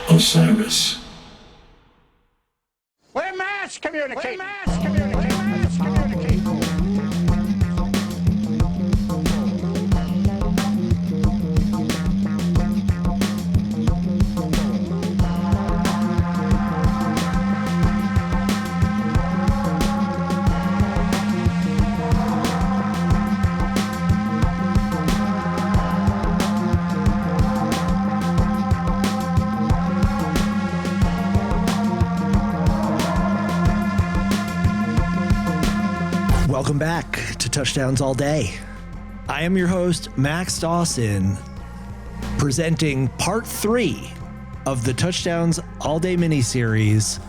Osiris. We're mass communicating. Mass communicating. Mass communicating. Welcome back to Touchdowns All Day. I am your host, Max Dawson, presenting part 3 of the Touchdowns All Day miniseries,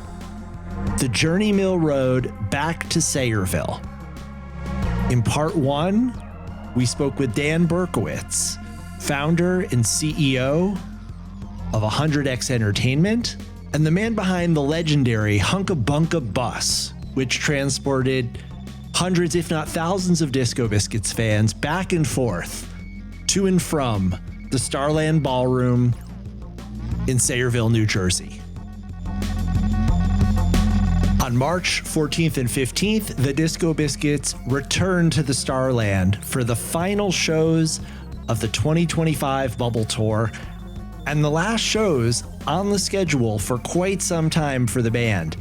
The Jernee Mill Road Back to Sayreville. In part 1, we spoke with Dan Berkowitz, founder and CEO of 100X Entertainment, and the man behind the legendary Hunka Bunka bus, which transported hundreds, if not thousands, of Disco Biscuits fans back and forth to and from the Starland Ballroom in Sayreville, New Jersey. On March 14th and 15th, the Disco Biscuits returned to the Starland for the final shows of the 2025 Bubble Tour and the last shows on the schedule for quite some time for the band.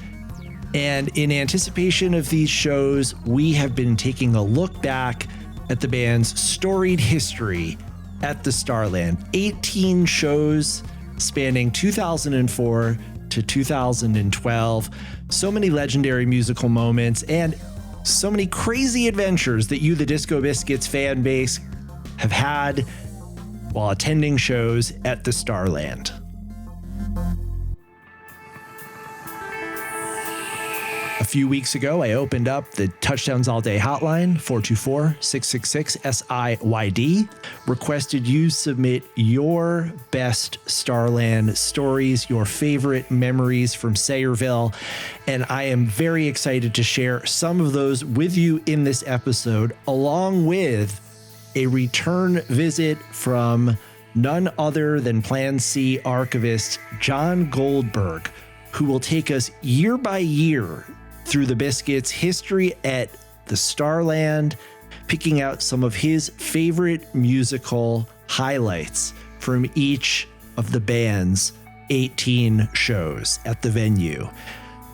And in anticipation of these shows, we have been taking a look back at the band's storied history at the Starland. 18 shows spanning 2004 to 2012. So many legendary musical moments and so many crazy adventures that you, the Disco Biscuits fan base, have had while attending shows at the Starland. A few weeks ago, I opened up the Touchdowns All Day hotline, 424-666-SIYD, requested you submit your best Starland stories, your favorite memories from Sayreville, and I am very excited to share some of those with you in this episode, along with a return visit from none other than Plan C archivist Jon Goldberg, who will take us year by year through the Biscuits' history at the Starland, picking out some of his favorite musical highlights from each of the band's 18 shows at the venue.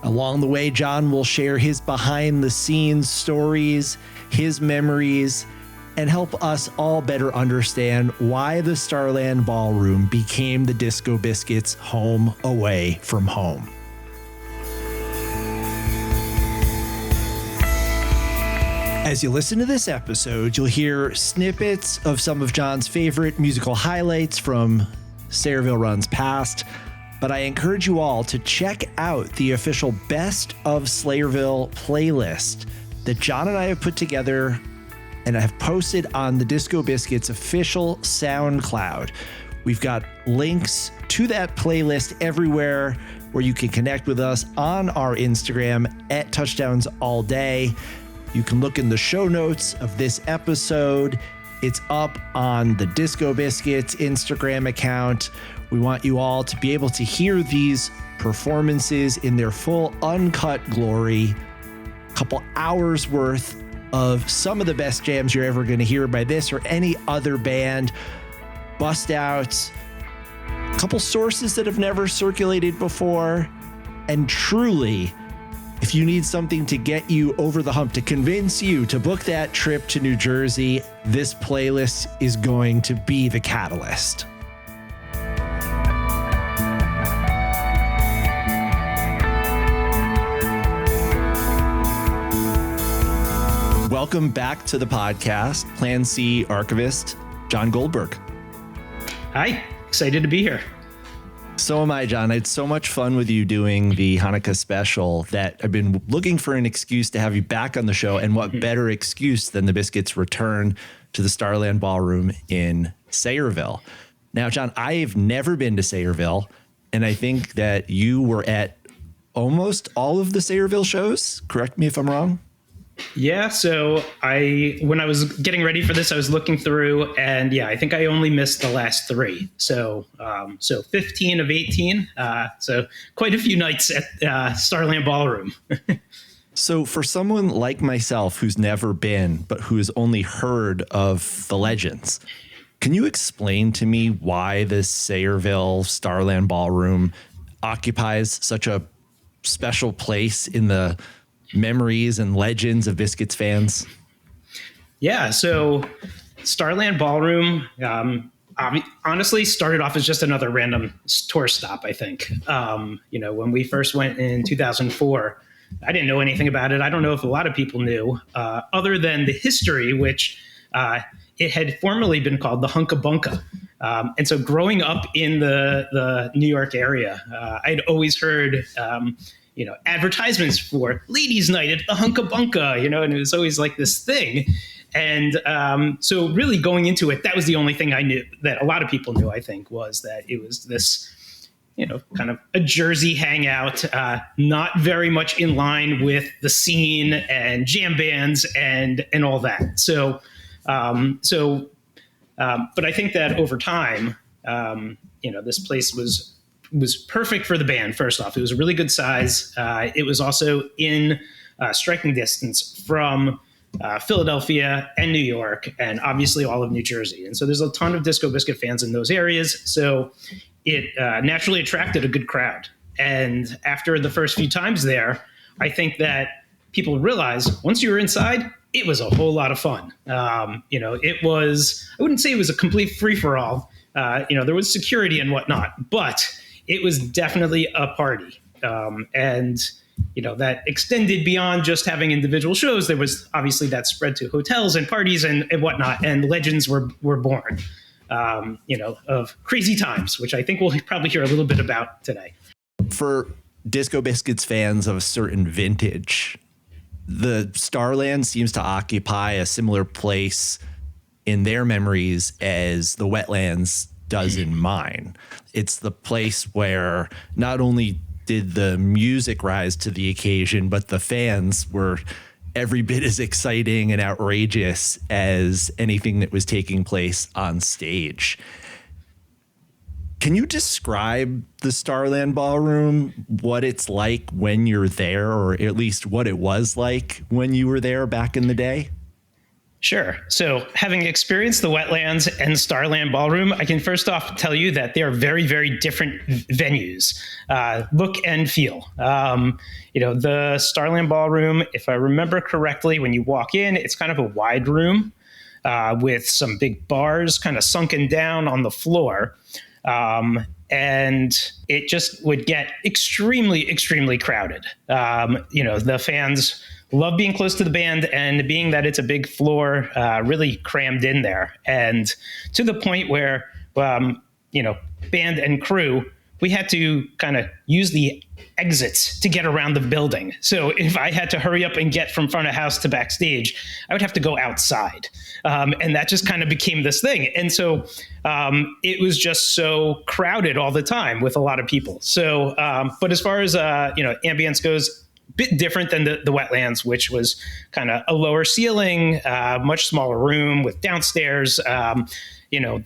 Along the way, Jon will share his behind-the-scenes stories, his memories, and help us all better understand why the Starland Ballroom became the Disco Biscuits' home away from home. As you listen to this episode, you'll hear snippets of some of Jon's favorite musical highlights from Sayreville runs past, but I encourage you all to check out the official Best of Slayerville playlist that Jon and I have put together and I have posted on the Disco Biscuits official SoundCloud. We've got links to that playlist everywhere where you can connect with us on our Instagram at Touchdowns All Day. You can look in the show notes of this episode. It's up on the Disco Biscuits Instagram account. We want you all to be able to hear these performances in their full uncut glory. A couple hours worth of some of the best jams you're ever going to hear by this or any other band. Bust outs, a couple sources that have never circulated before, and truly, if you need something to get you over the hump, to convince you to book that trip to New Jersey, this playlist is going to be the catalyst. Welcome back to the podcast, Plan C archivist Jon Goldberg. Hi, excited to be here. So am I, Jon. I had so much fun with you doing the Hanukkah special that I've been looking for an excuse to have you back on the show. And what better excuse than the Biscuits' return to the Starland Ballroom in Sayreville. Now, Jon, I've never been to Sayreville, and I think that you were at almost all of the Sayreville shows. Correct me if I'm wrong. Yeah, so when I was getting ready for this, I was looking through, and yeah, I think I only missed the last three. So 15 of 18. So quite a few nights at Starland Ballroom. So for someone like myself who's never been, but who has only heard of the legends, can you explain to me why this Sayreville Starland Ballroom occupies such a special place in the memories and legends of Biscuits fans? Yeah, so Starland Ballroom honestly started off as just another random tour stop, I think. When we first went in 2004, I didn't know anything about it. I don't know if a lot of people knew, other than the history, which it had formerly been called the Hunka Bunka. And so growing up in the New York area, I'd always heard advertisements for ladies' night at the Hunka Bunka, and it was always like this thing. And so really going into it, that was the only thing I knew, that a lot of people knew, I think, was that it was this, kind of a Jersey hangout, not very much in line with the scene and jam bands and all that. But I think that over time, this place was perfect for the band. First off, it was a really good size. It was also in striking distance from Philadelphia and New York, and obviously all of New Jersey. And so there's a ton of Disco Biscuit fans in those areas. So it naturally attracted a good crowd. And after the first few times there, I think that people realized once you were inside, it was a whole lot of fun. It was, I wouldn't say it was a complete free-for-all. There was security and whatnot, but it was definitely a party. That extended beyond just having individual shows. There was obviously that spread to hotels and parties and whatnot, and legends were born, of crazy times, which I think we'll probably hear a little bit about today. For Disco Biscuits fans of a certain vintage, the Starland seems to occupy a similar place in their memories as the Wetlands does in mine. It's the place where not only did the music rise to the occasion, but the fans were every bit as exciting and outrageous as anything that was taking place on stage. Can you describe the Starland Ballroom, what it's like when you're there, or at least what it was like when you were there back in the day? Sure. So having experienced the Wetlands and Starland Ballroom, I can first off tell you that they are very, very different venues, look and feel. The Starland Ballroom, if I remember correctly, when you walk in, it's kind of a wide room with some big bars kind of sunken down on the floor. And it just would get extremely, extremely crowded. The fans love being close to the band, and being that it's a big floor, really crammed in there. And to the point where, band and crew, we had to kind of use the exits to get around the building. So if I had to hurry up and get from front of house to backstage, I would have to go outside. And that just kind of became this thing. And so it was just so crowded all the time with a lot of people. So, but as far as, ambience goes, bit different than the Wetlands, which was kind of a lower ceiling, much smaller room with downstairs.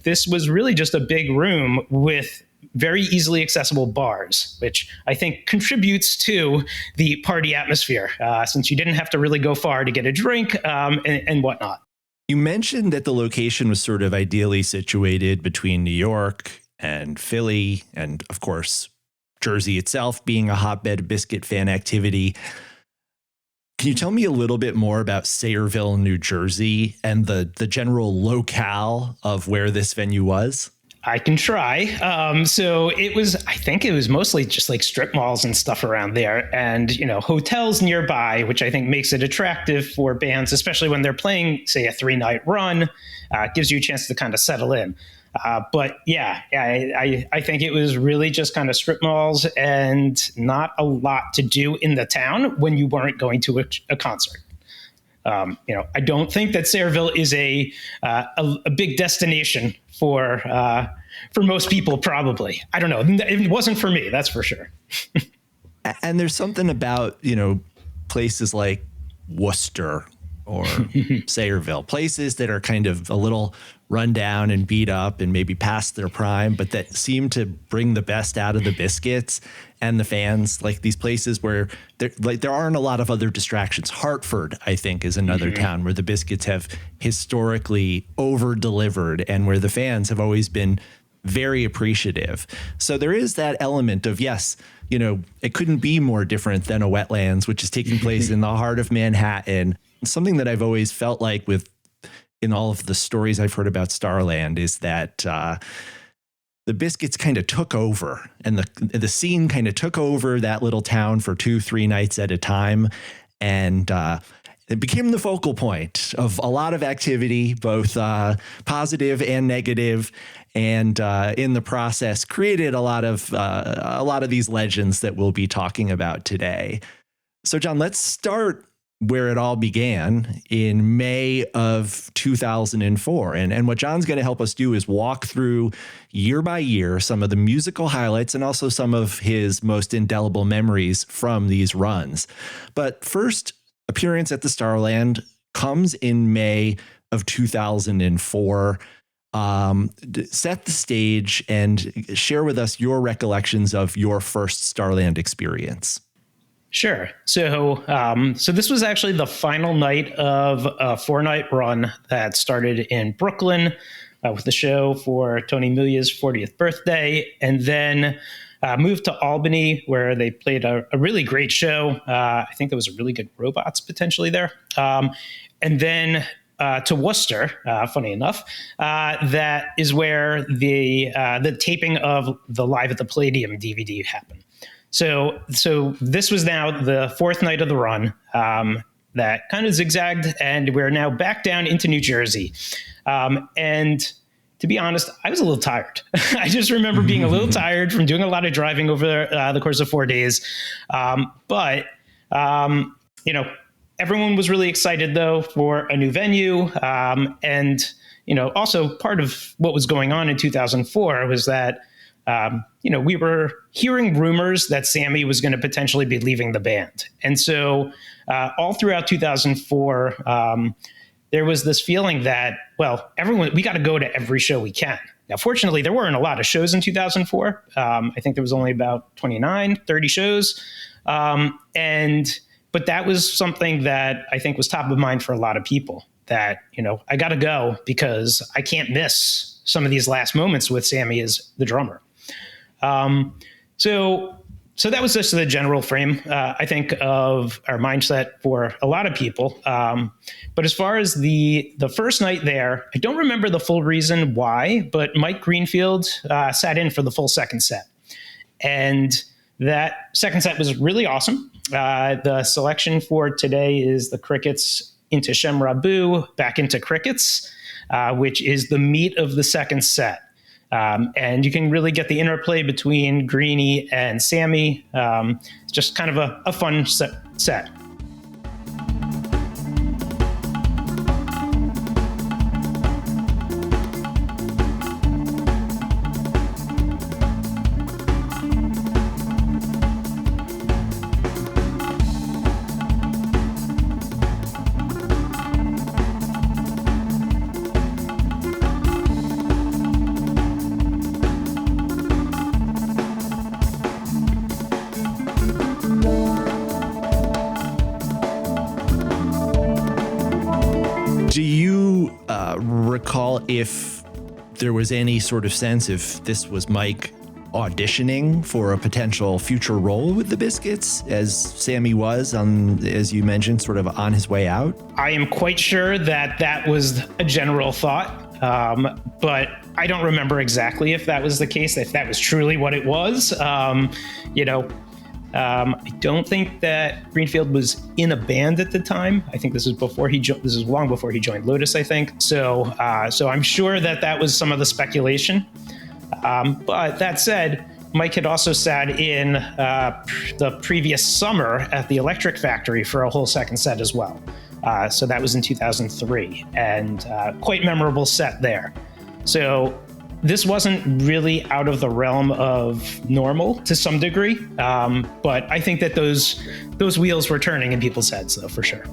This was really just a big room with very easily accessible bars, which I think contributes to the party atmosphere, since you didn't have to really go far to get a drink and whatnot. You mentioned that the location was sort of ideally situated between New York and Philly, and of course, Jersey itself being a hotbed of Biscuit fan activity. Can you tell me a little bit more about Sayreville, New Jersey, and the general locale of where this venue was? I can try. I think it was mostly just like strip malls and stuff around there, and, hotels nearby, which I think makes it attractive for bands, especially when they're playing, say, a 3-night run, gives you a chance to kind of settle in. But yeah, I think it was really just kind of strip malls and not a lot to do in the town when you weren't going to a concert. I don't think that Sayreville is a big destination for most people, probably. I don't know. It wasn't for me, that's for sure. And there's something about, places like Worcester or Sayreville, places that are kind of a little run down and beat up and maybe past their prime, but that seem to bring the best out of the Biscuits and the fans. Like these places where there aren't a lot of other distractions. Hartford, I think, is another town where the Biscuits have historically over-delivered and where the fans have always been very appreciative. So there is that element of, yes, you know, it couldn't be more different than a Wetlands, which is taking place in the heart of Manhattan. Something that I've always felt like in all of the stories I've heard about Starland is that the Biscuits kind of took over, and the scene kind of took over that little town for 2-3 nights at a time. And it became the focal point of a lot of activity, both positive and negative. And in the process, created a lot of these legends that we'll be talking about today. So, Jon, let's start where it all began in May of 2004. And what Jon's going to help us do is walk through year by year some of the musical highlights and also some of his most indelible memories from these runs. But first appearance at the Starland comes in May of 2004. Set the stage and share with us your recollections of your first Starland experience. Sure. So this was actually the final night of a 4-night run that started in Brooklyn with the show for Tony Milia's 40th birthday, and then moved to Albany, where they played a really great show. I think there was a really good Robots potentially there. And then to Worcester, funny enough, that is where the taping of the Live at the Palladium DVD happened. So this was now the 4th night of the run that kind of zigzagged, and we're now back down into New Jersey. And to be honest, I was a little tired. I just remember being a little tired from doing a lot of driving over the course of 4 days. But everyone was really excited, though, for a new venue. And, also part of what was going on in 2004 was that we were hearing rumors that Sammy was going to potentially be leaving the band. And so all throughout 2004, there was this feeling that, we got to go to every show we can. Now, fortunately, there weren't a lot of shows in 2004. I think there was only about 30 shows. But that was something that I think was top of mind for a lot of people, that, I got to go because I can't miss some of these last moments with Sammy as the drummer. So that was just the general frame, I think, of our mindset for a lot of people. But as far as the first night there, I don't remember the full reason why, but Mike Greenfield sat in for the full second set. And that second set was really awesome. The selection for today is the Crickets into Shem Rabu, back into Crickets, which is the meat of the second set. And you can really get the interplay between Greenie and Sammy. It's just kind of a fun set. Recall if there was any sort of sense if this was Mike auditioning for a potential future role with the Biscuits, as Sammy was, as you mentioned, sort of on his way out? I am quite sure that was a general thought, but I don't remember exactly if that was the case, if that was truly what it was. I don't think that Greenfield was in a band at the time. I think this is before this is long before he joined Lotus, I think. So I'm sure that was some of the speculation. But that said, Mike had also sat in the previous summer at the Electric Factory for a whole second set as well. So that was in 2003, and quite memorable set there. So this wasn't really out of the realm of normal to some degree, but I think that those wheels were turning in people's heads, though, for sure.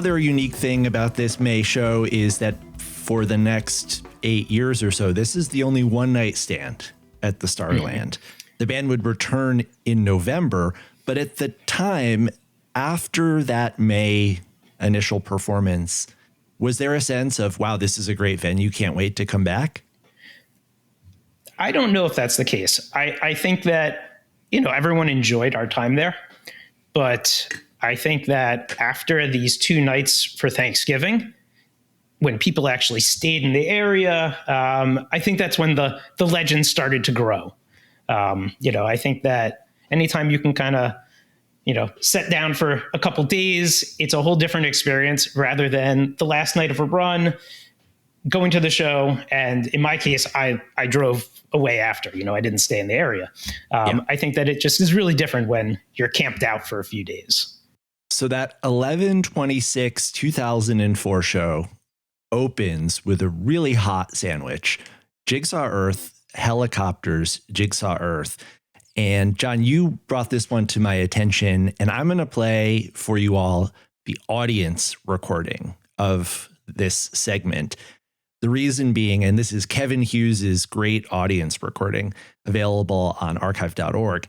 other unique thing about this May show is that for the next 8 years or so, this is the only one night stand at the Starland. The band would return in November, but at the time, after that May initial performance, was there a sense of, wow, this is a great venue, can't wait to come back? I don't know if that's the case. I think that, everyone enjoyed our time there, but I think that after these 2 nights for Thanksgiving, when people actually stayed in the area, I think that's when the legend started to grow. I think that anytime you can kind of, set down for a couple days, it's a whole different experience rather than the last night of a run, going to the show. And in my case, I drove away after, I didn't stay in the area. I think that it just is really different when you're camped out for a few days. So that 11/26/2004 show opens with a really hot sandwich, Jigsaw Earth, Helicopters, Jigsaw Earth. And Jon, you brought this one to my attention, and I'm going to play for you all the audience recording of this segment. The reason being, and this is Kevin Hughes's great audience recording available on archive.org,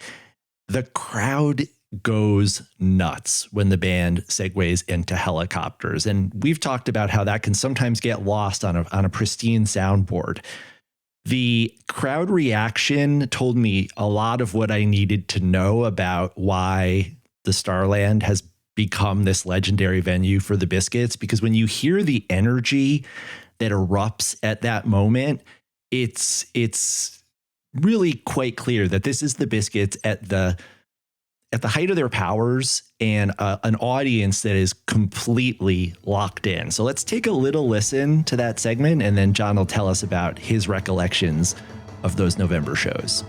the crowd goes nuts when the band segues into Helicopters. And we've talked about how that can sometimes get lost on a pristine soundboard. The crowd reaction told me a lot of what I needed to know about why the Starland has become this legendary venue for the Biscuits, because when you hear the energy that erupts at that moment, it's really quite clear that this is the Biscuits at the height of their powers and an audience that is completely locked in. So let's take a little listen to that segment, and then Jon will tell us about his recollections of those November shows.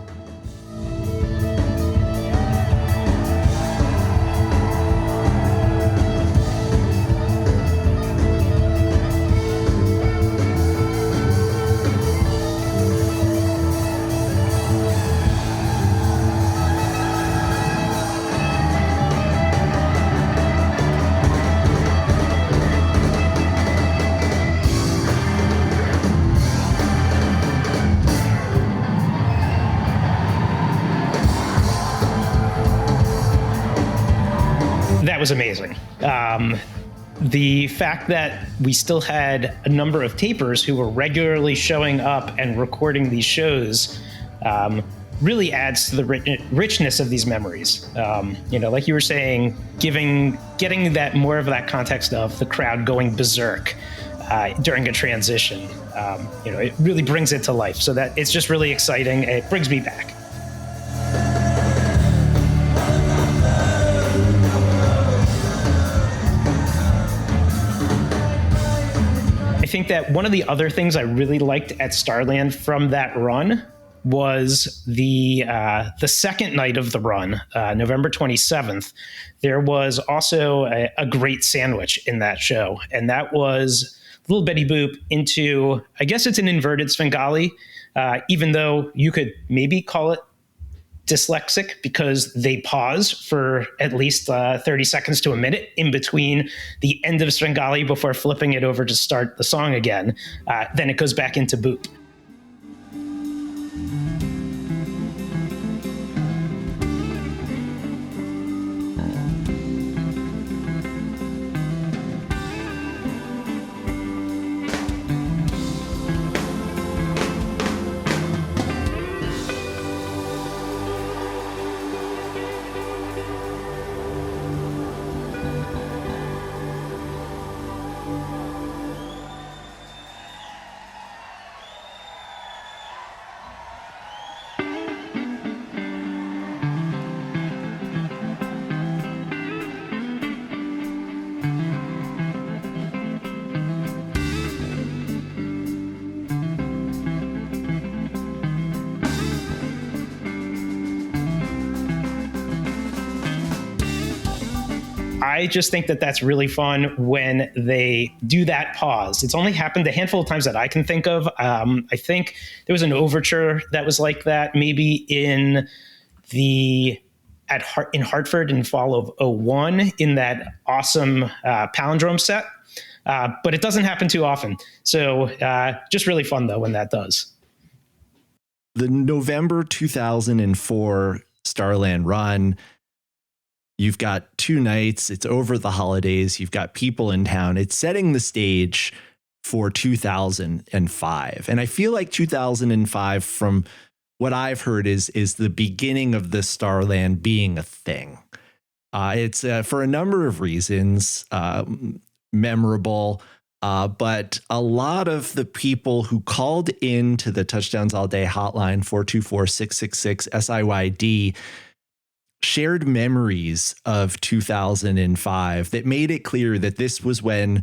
That was amazing. The fact that we still had a number of tapers who were regularly showing up and recording these shows really adds to the richness of these memories. Like you were saying, getting that more of that context of the crowd going berserk during a transition. It really brings it to life. So that it's just really exciting. It brings me back. I think that one of the other things I really liked at Starland from that run was the second night of the run, November 27th. There was also a great sandwich in that show, and that was Little Betty Boop into, I guess it's an inverted Svengali, even though you could maybe call it dyslexic because they pause for at least 30 seconds to a minute in between the end of Svengali before flipping it over to start the song again. Then it goes back into Boop. I just think that that's really fun when they do that pause. It's only happened a handful of times that I can think of. I think there was an overture that was like that, maybe in the in Hartford in fall of '01 in that awesome palindrome set. But it doesn't happen too often. So just really fun, though, when that does. The November 2004 Starland run, you've got 2 nights. It's over the holidays. You've got people in town. It's setting the stage for 2005. And I feel like 2005, from what I've heard, is the beginning of the Starland being a thing. It's for a number of reasons memorable, but a lot of the people who called in to the Touchdowns All Day hotline 424-666-SIYD shared memories of 2005 that made it clear that this was when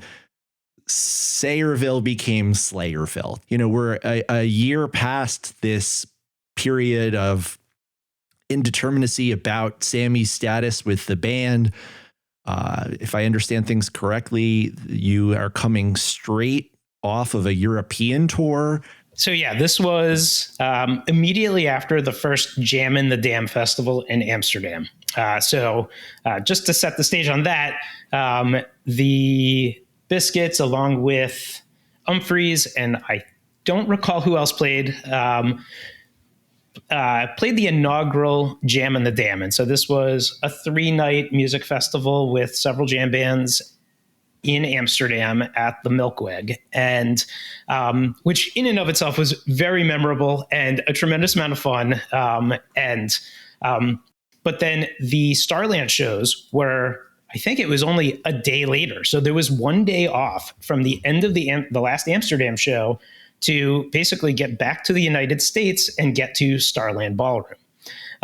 Sayreville became Slayerville. You know, we're a year past this period of indeterminacy about Sammy's status with the band. If I understand things correctly, you are coming straight off of a European tour. So yeah, this was immediately after the first Jam in the Dam festival in Amsterdam. So just to set the stage on that, the Biscuits, along with Umphreys, and I don't recall who else played the inaugural Jam in the Dam. And so this was a 3-night music festival with several jam bands in Amsterdam at the Milkweg, and which in and of itself was very memorable and a tremendous amount of fun. But then the Starland shows were, I think it was only a day later. So there was 1 day off from the end of the last Amsterdam show to basically get back to the United States and get to Starland Ballroom.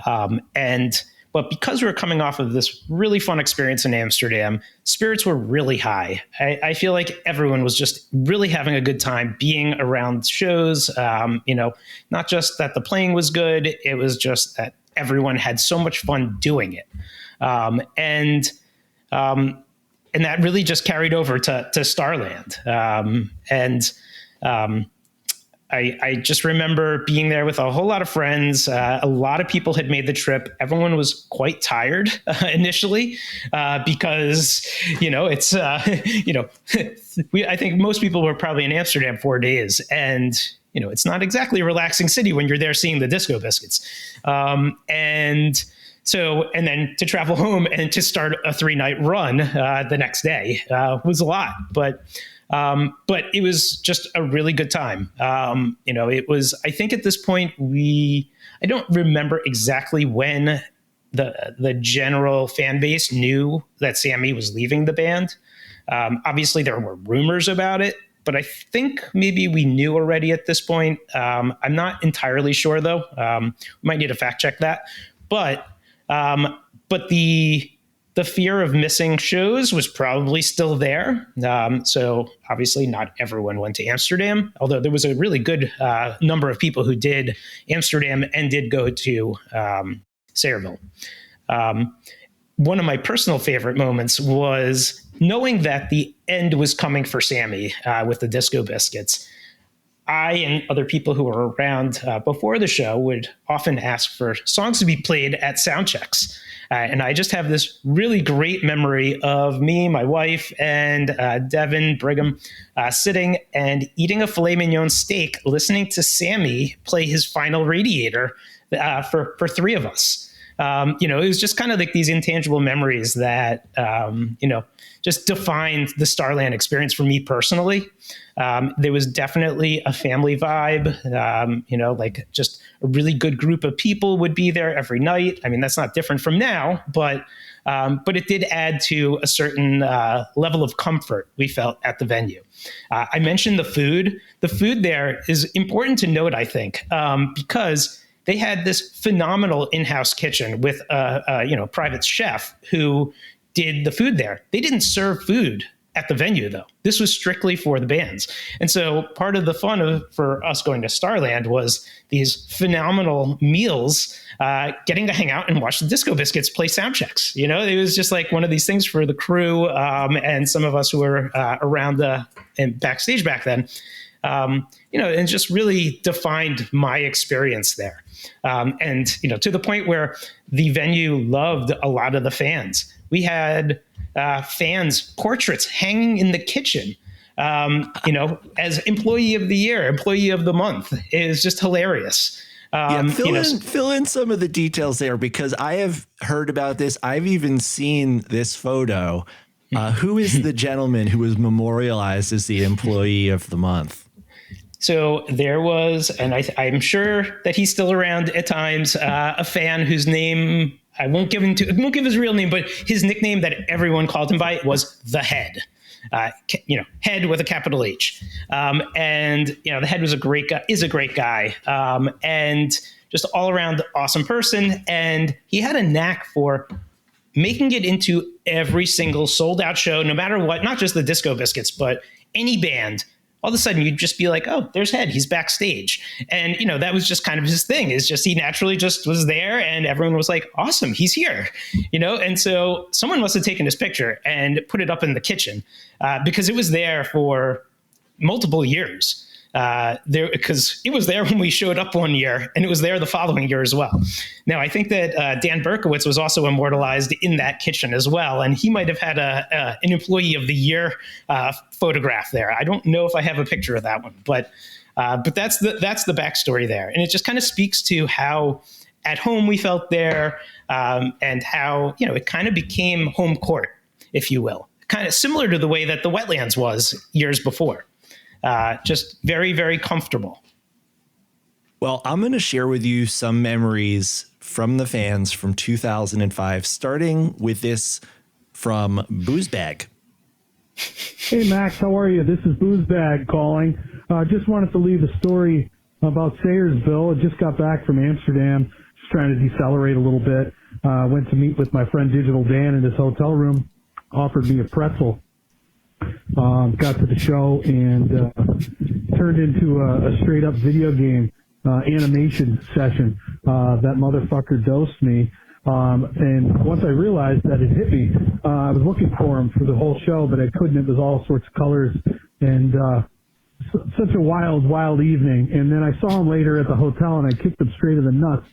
But because we were coming off of this really fun experience in Amsterdam, spirits were really high. I feel like everyone was just really having a good time being around shows. Not just that the playing was good, it was just that everyone had so much fun doing it. And that really just carried over to Starland. I just remember being there with a whole lot of friends. A lot of people had made the trip. Everyone was quite tired initially because, it's, I think most people were probably in Amsterdam 4 days, and, it's not exactly a relaxing city when you're there seeing the Disco Biscuits. And then to travel home and to start a 3-night run the next day was a lot, but it was just a really good time. It was, I think at this point, I don't remember exactly when the general fan base knew that Sammy was leaving the band. Obviously there were rumors about it, but I think maybe we knew already at this point. I'm not entirely sure though. We might need to fact check that, but the fear of missing shows was probably still there. So obviously not everyone went to Amsterdam, although there was a really good number of people who did Amsterdam and did go to Sayreville. One of my personal favorite moments was knowing that the end was coming for Sammy with the Disco Biscuits. I and other people who were around before the show would often ask for songs to be played at sound checks. And I just have this really great memory of me, my wife, and Devin Brigham sitting and eating a filet mignon steak, listening to Sammy play his final Radiator for 3 of us. It was just kind of like these intangible memories that, just defined the Starland experience for me personally. There was definitely a family vibe, like just a really good group of people would be there every night. I mean, that's not different from now, but it did add to a certain level of comfort we felt at the venue. I mentioned the food. The food there is important to note, I think, because they had this phenomenal in-house kitchen with a private chef who did the food there. They didn't serve food at the venue, though. This was strictly for the bands. And so part of the fun for us going to Starland was these phenomenal meals, getting to hang out and watch the Disco Biscuits play sound checks. It was just like one of these things for the crew and some of us who were around and backstage back then. And just really defined my experience there. And to the point where the venue loved a lot of the fans. We had fans' portraits hanging in the kitchen, as employee of the year, employee of the month. Is just hilarious. Fill in some of the details there, because I have heard about this. I've even seen this photo. Who is the gentleman who was memorialized as the employee of the month? So there was, and I'm sure that he's still around at times, a fan whose name I won't give his real name, but his nickname that everyone called him by was the Head. Head with a capital H. The Head was is a great guy, and just all around awesome person. And he had a knack for making it into every single sold out show, no matter what, not just the Disco Biscuits, but any band. All of a sudden you'd just be like, oh, there's Head, he's backstage. And, that was just kind of his thing, is just, he naturally just was there and everyone was like, awesome, he's here, And so someone must have taken his picture and put it up in the kitchen because it was there for multiple years. Because it was there when we showed up one year, and it was there the following year as well. Now, I think that Dan Berkowitz was also immortalized in that kitchen as well, and he might have had an employee of the year photograph there. I don't know if I have a picture of that one, but that's the backstory there, and it just kind of speaks to how at home we felt there, and how it kind of became home court, if you will, kind of similar to the way that the Wetlands was years before. Just very, very comfortable. Well, I'm going to share with you some memories from the fans from 2005, starting with this from Boozebag. Hey, Max, how are you? This is Boozebag calling. Just wanted to leave a story about Sayreville. I just got back from Amsterdam, just trying to decelerate a little bit. Went to meet with my friend Digital Dan in his hotel room, offered me a pretzel. Got to the show and turned into a straight-up video game animation session. That motherfucker dosed me. And once I realized that it hit me, I was looking for him for the whole show, but I couldn't. It was all sorts of colors and such a wild, wild evening. And then I saw him later at the hotel, and I kicked him straight in the nuts.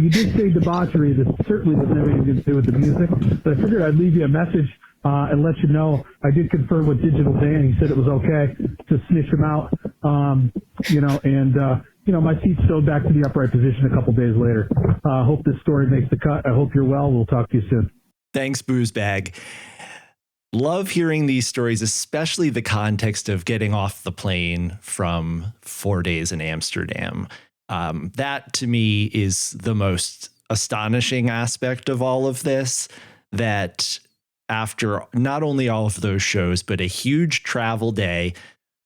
You did say debauchery. That certainly doesn't have anything to do with the music, but I figured I'd leave you a message and let you know. I did confirm with Digital Dan. He said it was okay to snitch him out, my seat's sewed back to the upright position a couple days later. Hope this story makes the cut. I hope you're well. We'll talk to you soon. Thanks, Boozebag. Love hearing these stories, especially the context of getting off the plane from 4 days in Amsterdam. That to me is the most astonishing aspect of all of this, that after not only all of those shows, but a huge travel day,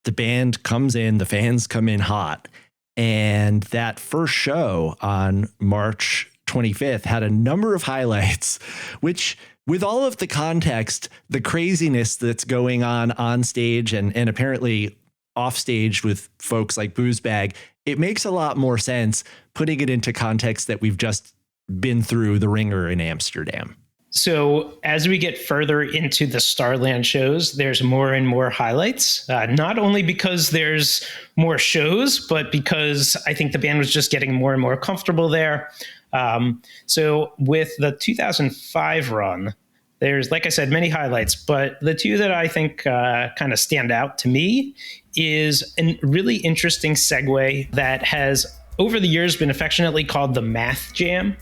the band comes in, the fans come in hot. And that first show on March 25th had a number of highlights, which, with all of the context, the craziness that's going on stage and apparently off stage with folks like Boozebag, it makes a lot more sense putting it into context that we've just been through the ringer in Amsterdam. So as we get further into the Starland shows, there's more and more highlights, not only because there's more shows, but because I think the band was just getting more and more comfortable there. So with the 2005 run, there's, like I said, many highlights, but the two that I think kind of stand out to me is a really interesting segue that has over the years been affectionately called the Math Jam.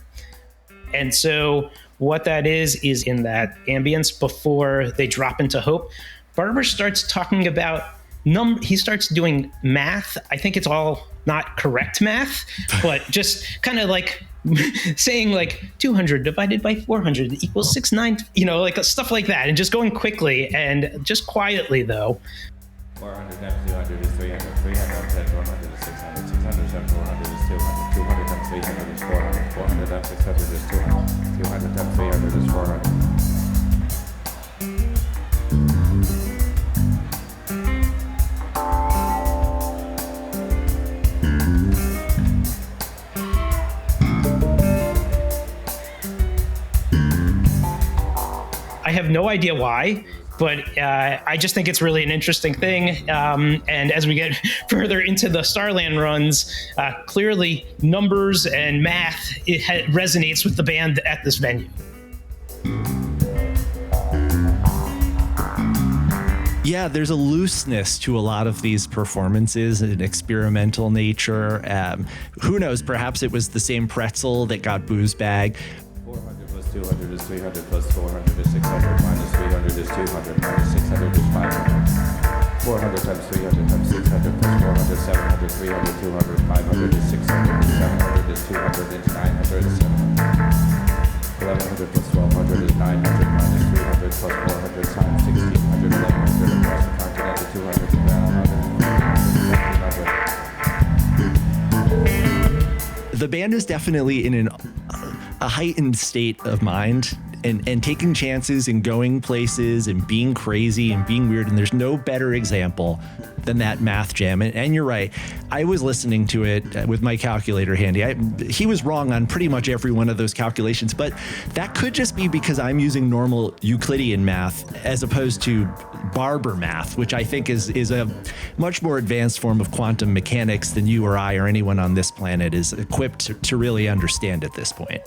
And so what that is in that ambience before they drop into Hope, BARBER starts talking about he starts doing math. I think it's all not correct math, but just kind of like saying like 200 divided by 400 equals 690, like stuff like that, and just going quickly and just quietly though. 400 times 200 is 300, 300 times 100 is 600, 600 times 400 is 200, 200 times 300 is 400, 400 times 600 is 200, 200 times 300 is 400. I have no idea why, but I just think it's really an interesting thing. And as we get further into the Starland runs, clearly numbers and math, resonates with the band at this venue. Yeah, there's a looseness to a lot of these performances, an experimental nature. Who knows? Perhaps it was the same pretzel that got Booze Bag. 400 plus 200 is 300 plus 400 is 600 minus 300 is 200 minus 600 is 500. 400 times 300 times 600 plus 400, 700, 300, 200, 500 is 600, 700 is 200, is 900 is 700. 1100 plus 1200 is 900 minus 300 plus 400 times 1600, 1100 across the continent to 200 to 100. The band is definitely in a heightened state of mind and taking chances and going places and being crazy and being weird. And there's no better example than that math jam. And you're right. I was listening to it with my calculator handy. He was wrong on pretty much every one of those calculations, but that could just be because I'm using normal Euclidean math as opposed to BARBER math, which I think is a much more advanced form of quantum mechanics than you or I or anyone on this planet is equipped to really understand at this point.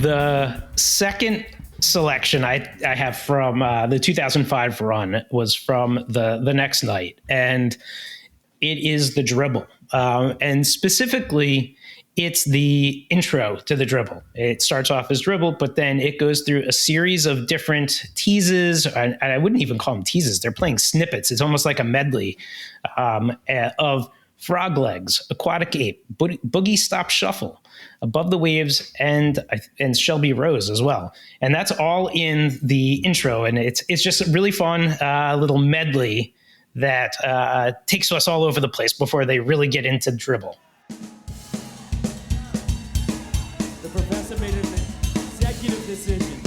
The second selection I have from the 2005 run was from the next night, and it is the dribble. And specifically, it's the intro to the dribble. It starts off as dribble, but then it goes through a series of different teases, and I wouldn't even call them teases. They're playing snippets. It's almost like a medley of Frog Legs, Aquatic Ape, Boogie Stop Shuffle, Above the Waves, and Shelby Rose as well. And that's all in the intro, and it's just a really fun little medley that takes us all over the place before they really get into dribble. The professor made an executive decision.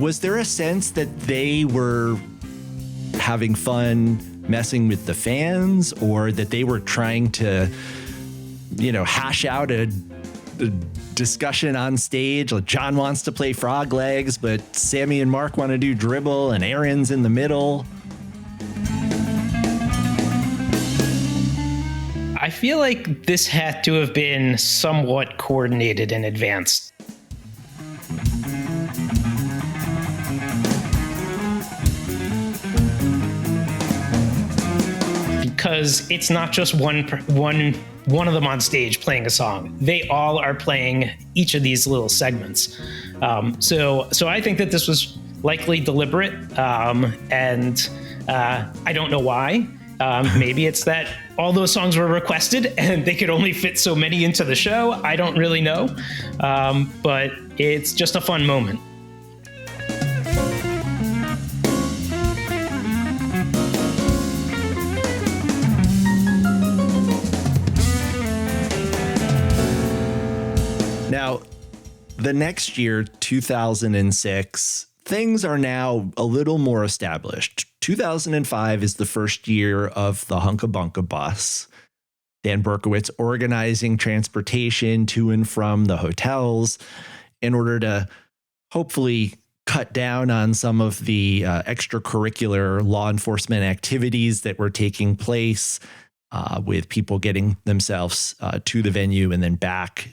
Was there a sense that they were having fun messing with the fans, or that they were trying to, hash out a discussion on stage? Like John wants to play Frog Legs, but Sammy and Mark want to do dribble, and Aaron's in the middle. I feel like this had to have been somewhat coordinated in advance. Because it's not just one of them on stage playing a song. They all are playing each of these little segments. So I think that this was likely deliberate, and I don't know why. Maybe it's that all those songs were requested and they could only fit so many into the show. I don't really know, but it's just a fun moment. Now, the next year, 2006, things are now a little more established. 2005 is the first year of the Hunka Bunka bus. Dan Berkowitz organizing transportation to and from the hotels in order to hopefully cut down on some of the extracurricular law enforcement activities that were taking place with people getting themselves to the venue and then back.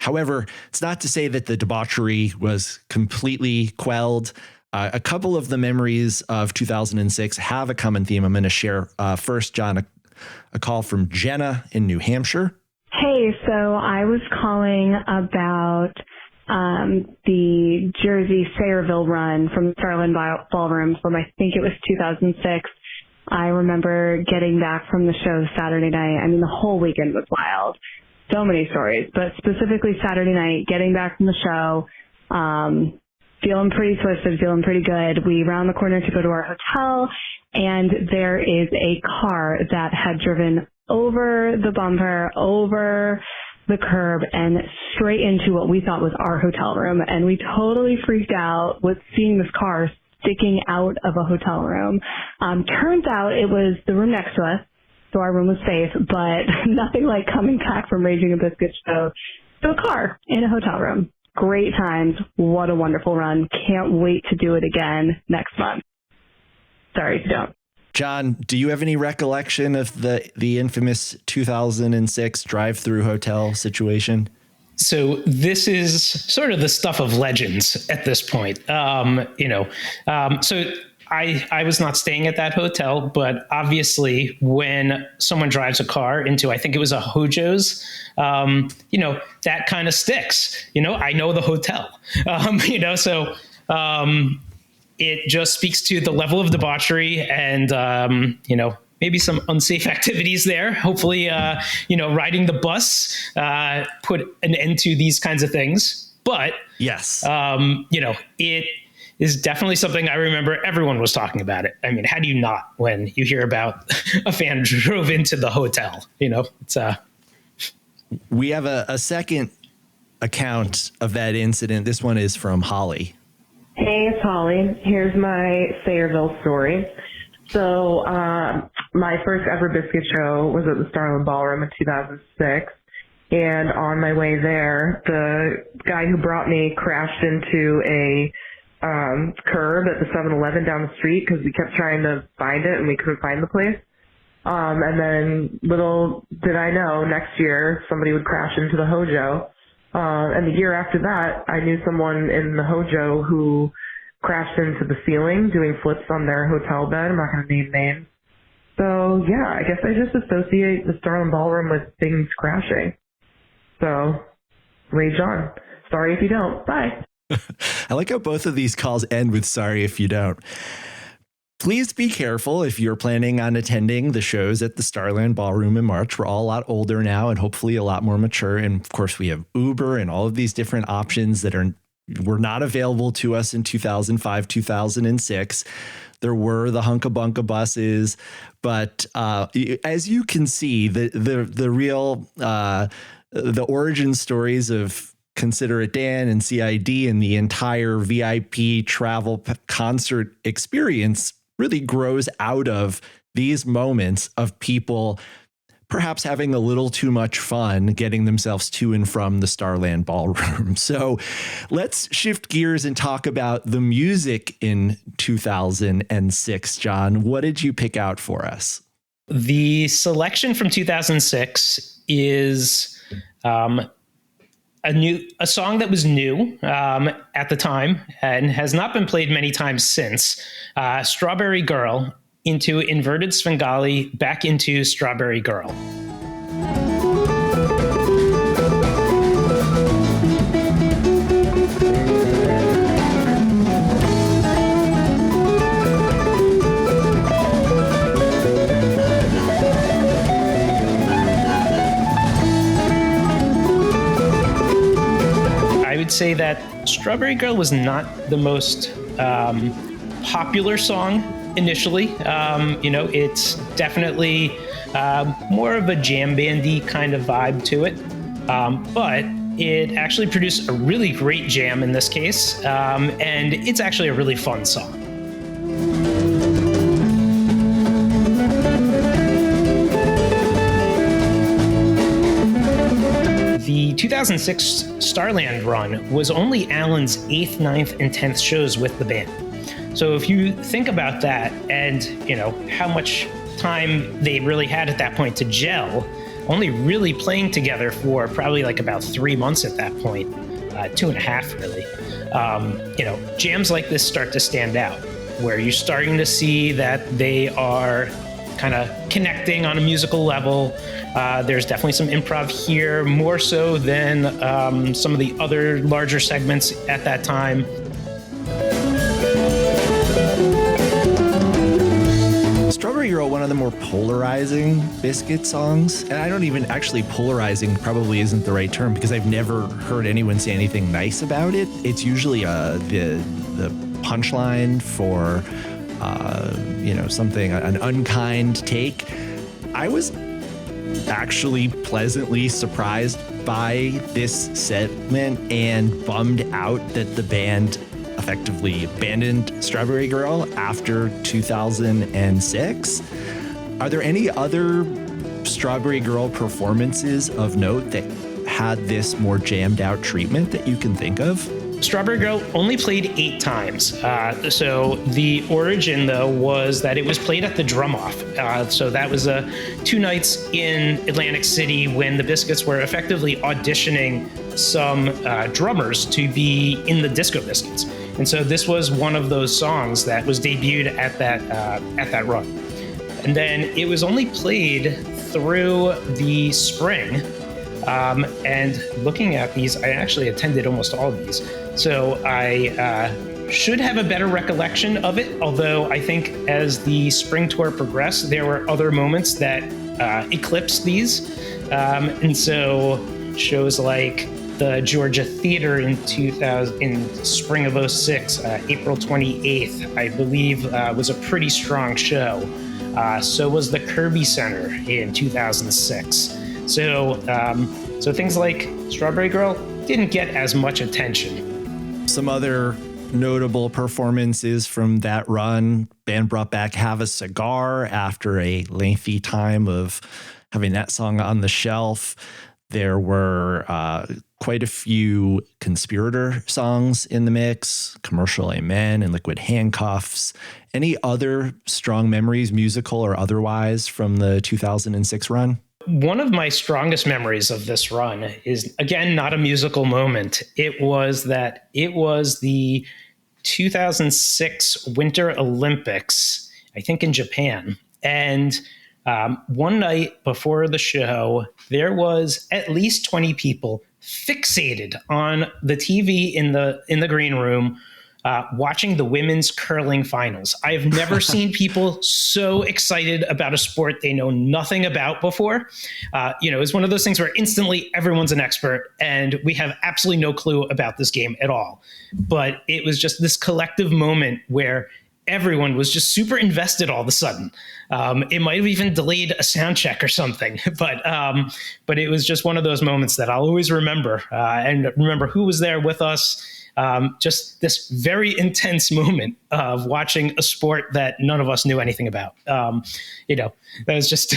However, it's not to say that the debauchery was completely quelled. A couple of the memories of 2006 have a common theme. I'm going to share first, John, a call from Jenna in New Hampshire. Hey, so I was calling about the Jersey Sayreville run from Starland Ballroom from, I think it was 2006. I remember getting back from the show Saturday night. I mean, the whole weekend was wild. So many stories, but specifically Saturday night, getting back from the show, feeling pretty twisted, feeling pretty good. We round the corner to go to our hotel, and there is a car that had driven over the bumper, over the curb, and straight into what we thought was our hotel room. And we totally freaked out with seeing this car sticking out of a hotel room. Turns out it was the room next to us. So our room was safe, but nothing like coming back from Raging a Biscuit show to a car in a hotel room. Great times. What a wonderful run. Can't wait to do it again next month. Sorry if you don't. John, do you have any recollection of the infamous 2006 drive-through hotel situation? So this is sort of the stuff of legends at this point. So I was not staying at that hotel, but obviously when someone drives a car into, I think it was a Hojo's, that kind of sticks. I know the hotel, it just speaks to the level of debauchery and, maybe some unsafe activities there. Hopefully, riding the bus put an end to these kinds of things. But yes, it is definitely something I remember everyone was talking about it. I mean, how do you not when you hear about a fan drove into the hotel? It's We have a second account of that incident. This one is from Holly. Hey, it's Holly. Here's my Sayreville story. So my first ever biscuit show was at the Starland Ballroom in 2006. And on my way there, the guy who brought me crashed into a curb at the 7-Eleven down the street because we kept trying to find it and we couldn't find the place. And then little did I know, next year somebody would crash into the Hojo. And the year after that, I knew someone in the Hojo who crashed into the ceiling doing flips on their hotel bed. I'm not going to name names. So, yeah, I guess I just associate the Starland Ballroom with things crashing. So, rage on. Sorry if you don't. Bye. I like how both of these calls end with sorry if you don't. Please be careful if you're planning on attending the shows at the Starland Ballroom in March. We're all a lot older now and hopefully a lot more mature. And of course, we have Uber and all of these different options that were not available to us in 2005, 2006. There were the Hunka Bunka buses, but as you can see, the real the origin stories of Consider It Dan and CID and the entire VIP travel concert experience really grows out of these moments of people perhaps having a little too much fun getting themselves to and from the Starland Ballroom. So let's shift gears and talk about the music in 2006. John, what did you pick out for us? The selection from 2006 is a song that was new at the time and has not been played many times since. Strawberry Girl into Inverted Svengali back into Strawberry Girl. I would say that Strawberry Girl was not the most popular song initially. It's definitely more of a jam bandy kind of vibe to it. But it actually produced a really great jam in this case, and it's actually a really fun song. The 2006 Starland run was only Alan's 8th, 9th, and 10th shows with the band. So if you think about that and, how much time they really had at that point to gel, only really playing together for probably like about 3 months at that point, 2.5 really. Jams like this start to stand out, where you're starting to see that they are kind of connecting on a musical level. There's definitely some improv here, more so than some of the other larger segments at that time. Strawberry Girl, one of the more polarizing Biscuit songs, and I don't even actually polarizing probably isn't the right term because I've never heard anyone say anything nice about it. It's usually the punchline for something, an unkind take. I was actually pleasantly surprised by this segment and bummed out that the band effectively abandoned Strawberry Girl after 2006. Are there any other Strawberry Girl performances of note that had this more jammed out treatment that you can think of? Strawberry Girl only played 8 times. So the origin, though, was that it was played at the Drum Off. So that was 2 nights in Atlantic City when the Biscuits were effectively auditioning some drummers to be in the Disco Biscuits. And so this was one of those songs that was debuted at that run. And then it was only played through the spring. And looking at these, I actually attended almost all of these. So I should have a better recollection of it, although I think as the spring tour progressed, there were other moments that eclipsed these. And so shows like the Georgia Theater in spring of 06, April 28th, I believe, was a pretty strong show. So was the Kirby Center in 2006. So things like Strawberry Girl didn't get as much attention. Some other notable performances from that run, band brought back Have a Cigar after a lengthy time of having that song on the shelf. There were quite a few Conspirator songs in the mix, Commercial Amen and Liquid Handcuffs. Any other strong memories, musical or otherwise, from the 2006 run? One of my strongest memories of this run is, again, not a musical moment. It was the 2006 Winter Olympics, I think in Japan. And one night before the show, there was at least 20 people fixated on the TV in the green room, watching the women's curling finals. I've never seen people so excited about a sport they know nothing about before. It's one of those things where instantly everyone's an expert and we have absolutely no clue about this game at all. But it was just this collective moment where everyone was just super invested all of a sudden. It might have even delayed a sound check or something, but it was just one of those moments that I'll always remember, and remember who was there with us. Just this very intense moment of watching a sport that none of us knew anything about. That was just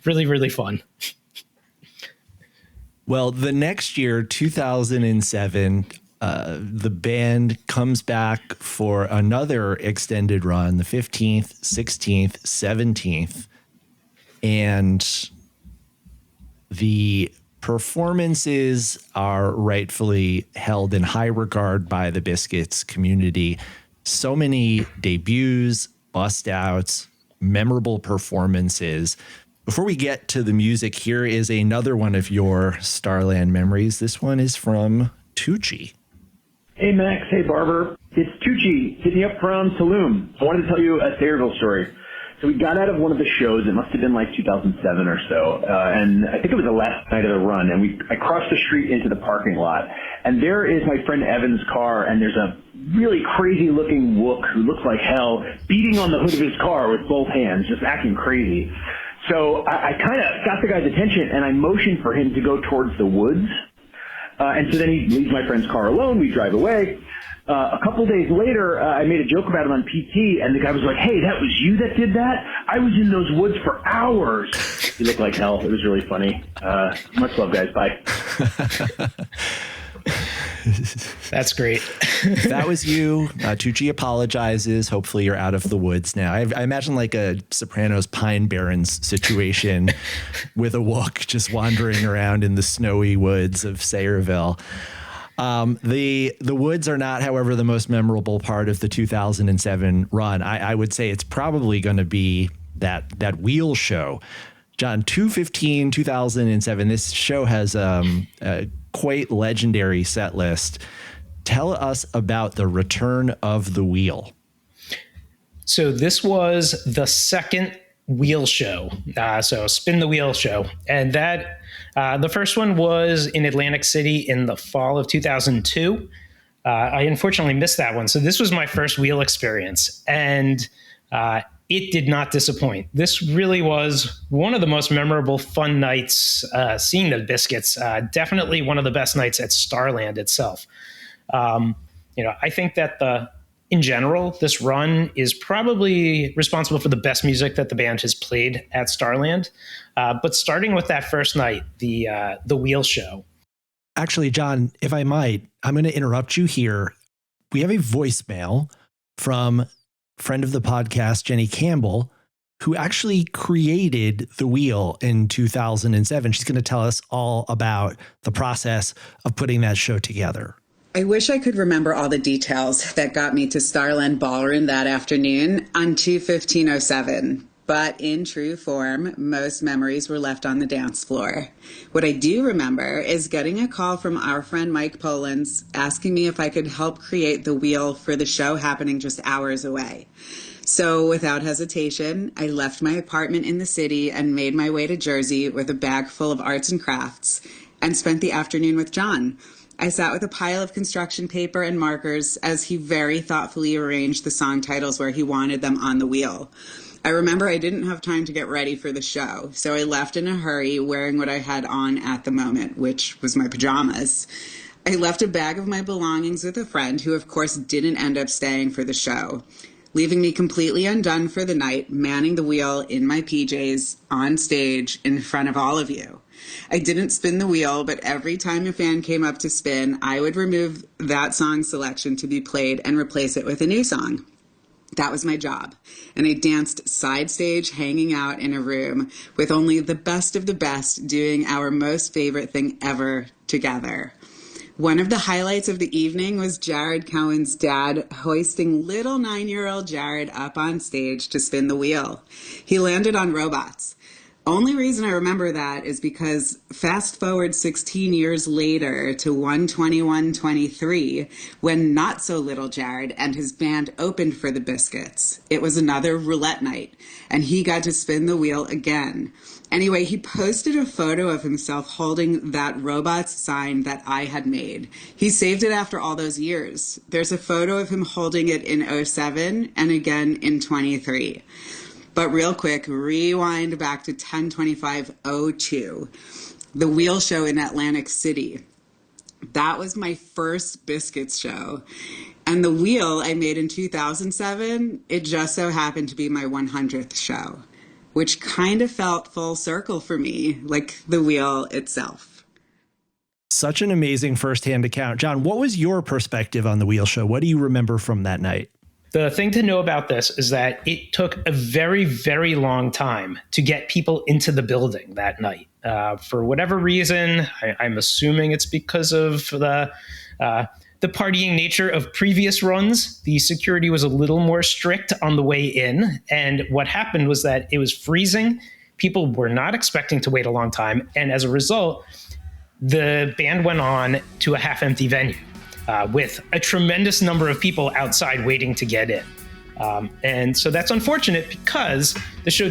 really, really fun. Well, the next year, 2007, the band comes back for another extended run, the 15th, 16th, 17th, and the performances are rightfully held in high regard by the Biscuits community. So many debuts, bust outs, memorable performances. Before we get to the music, here is another one of your Starland memories. This one is from Tucci. Hey, Max. Hey, Barber. It's Tucci hitting you up from Tulum. I wanted to tell you a Sayreville story. So we got out of one of the shows. It must have been like 2007 or so. And I think it was the last night of the run. And I crossed the street into the parking lot. And there is my friend Evan's car. And there's a really crazy looking wook who looks like hell beating on the hood of his car with both hands, just acting crazy. So I kind of got the guy's attention and I motioned for him to go towards the woods. And so then he leaves my friend's car alone. We drive away. A couple days later, I made a joke about him on PT, and the guy was like, "Hey, that was you that did that? I was in those woods for hours." He looked like hell. It was really funny. Much love, guys. Bye. That's great. That was you. Tucci apologizes. Hopefully you're out of the woods now. I imagine like a Sopranos Pine Barrens situation with a Wook just wandering around in the snowy woods of Sayreville. The woods are not, however, the most memorable part of the 2007 run. I would say it's probably going to be that wheel show. Jon, 2/15/2007. This show has a quite legendary set list. Tell us about the return of the wheel. So this was the second wheel show. So Spin the Wheel show. And that the first one was in Atlantic City in the fall of 2002. I unfortunately missed that one. So this was my first wheel experience. And it did not disappoint. This really was one of the most memorable, fun nights seeing the Biscuits. Definitely one of the best nights at Starland itself. I think that in general, this run is probably responsible for the best music that the band has played at Starland. But starting with that first night, the wheel show. Actually, Jon, if I might, I'm going to interrupt you here. We have a voicemail from friend of the podcast, Jenny Campbell, who actually created the wheel in 2007. She's going to tell us all about the process of putting that show together. I wish I could remember all the details that got me to Starland Ballroom that afternoon on 2/15/07. But in true form, most memories were left on the dance floor. What I do remember is getting a call from our friend Mike Polans asking me if I could help create the wheel for the show happening just hours away. So without hesitation, I left my apartment in the city and made my way to Jersey with a bag full of arts and crafts and spent the afternoon with Jon. I sat with a pile of construction paper and markers as he very thoughtfully arranged the song titles where he wanted them on the wheel. I remember I didn't have time to get ready for the show, so I left in a hurry wearing what I had on at the moment, which was my pajamas. I left a bag of my belongings with a friend who, of course, didn't end up staying for the show, leaving me completely undone for the night, manning the wheel in my PJs on stage in front of all of you. I didn't spin the wheel, but every time a fan came up to spin, I would remove that song selection to be played and replace it with a new song. That was my job. And I danced side stage, hanging out in a room with only the best of the best doing our most favorite thing ever together. One of the highlights of the evening was Jared Cohen's dad hoisting little 9-year-old Jared up on stage to spin the wheel. He landed on robots. Only reason I remember that is because fast forward 16 years later to 1/21/23, when not so little Jared and his band opened for the Biscuits. It was another roulette night, and he got to spin the wheel again. Anyway, he posted a photo of himself holding that robots sign that I had made. He saved it after all those years. There's a photo of him holding it in 07 and again in 23. But real quick, rewind back to 10/25/02, the wheel show in Atlantic City. That was my first Biscuits show. And the wheel I made in 2007, it just so happened to be my 100th show, which kind of felt full circle for me, like the wheel itself. Such an amazing firsthand account. Jon, what was your perspective on the wheel show? What do you remember from that night? The thing to know about this is that it took a very, very long time to get people into the building that night. For whatever reason, I'm assuming it's because of the partying nature of previous runs. The security was a little more strict on the way in. And what happened was that it was freezing. People were not expecting to wait a long time. And as a result, the band went on to a half-empty venue. With a tremendous number of people outside waiting to get in. And so that's unfortunate because the show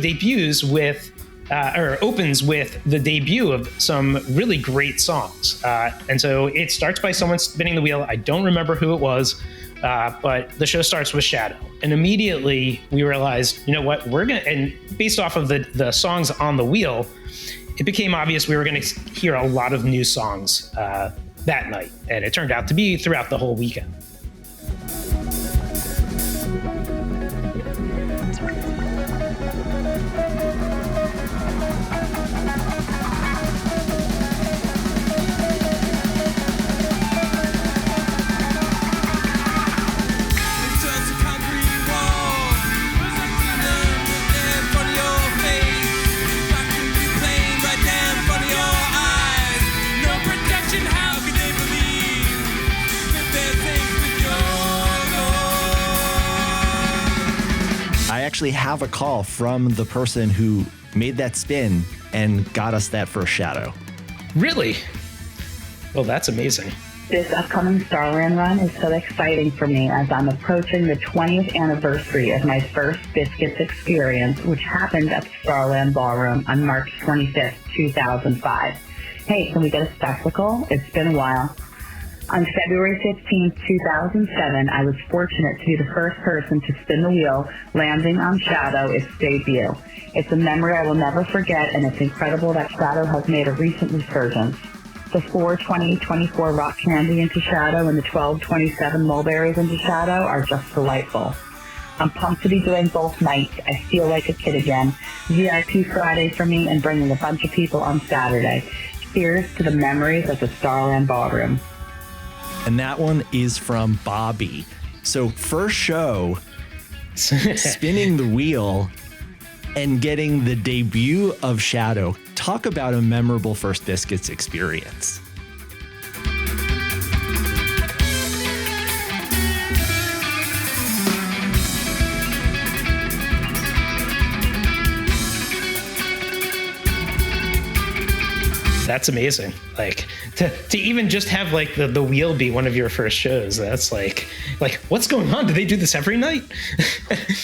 opens with the debut of some really great songs. And so it starts by someone spinning the wheel. I don't remember who it was, but the show starts with Shadow. And immediately we realized, you know what, and based off of the songs on the wheel, it became obvious we were going to hear a lot of new songs that night. And it turned out to be throughout the whole weekend. I actually have a call from the person who made that spin and got us that first shadow. Really? Well, that's amazing. This upcoming Starland run is so exciting for me as I'm approaching the 20th anniversary of my first Biscuits experience, which happened at the Starland Ballroom on March 25th, 2005. Hey, can we get a spectacle? It's been a while. On February 15, 2007, I was fortunate to be the first person to spin the wheel, landing on Shadow, its debut. It's a memory I will never forget, and it's incredible that Shadow has made a recent resurgence. The 4/20/24 Rock Candy into Shadow and the 12/27 Mulberries into Shadow are just delightful. I'm pumped to be doing both nights. I feel like a kid again. VIP Friday for me and bringing a bunch of people on Saturday. Cheers to the memories of the Starland Ballroom. And that one is from Bobby. So first show, spinning the wheel and getting the debut of Shadow. Talk about a memorable first Biscuits experience. That's amazing. Like to even just have like the wheel be one of your first shows. That's like what's going on? Do they do this every night?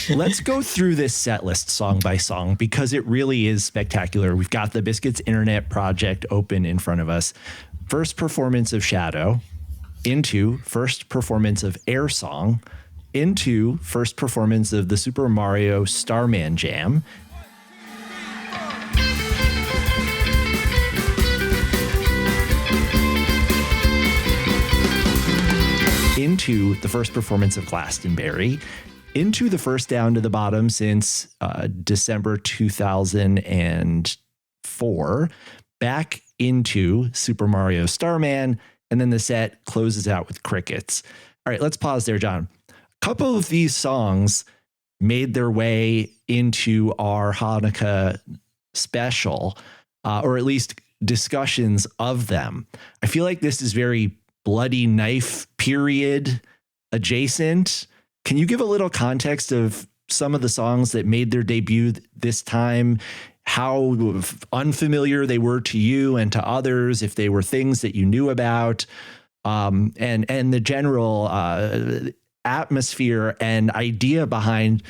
Let's go through this set list song by song because it really is spectacular. We've got the Biscuits Internet Project open in front of us. First performance of Shadow, into first performance of Air Song, into first performance of the Super Mario Starman Jam, into the first performance of Glastonbury, into the first Down to the Bottom since December 2004, back into Super Mario Starman, and then the set closes out with Crickets. All right, let's pause there, John. A couple of these songs made their way into our Hanukkah special, or at least discussions of them. I feel like this is very Bloody Knife period adjacent. Can you give a little context of some of the songs that made their debut this time, how unfamiliar they were to you and to others, if they were things that you knew about, and the general atmosphere and idea behind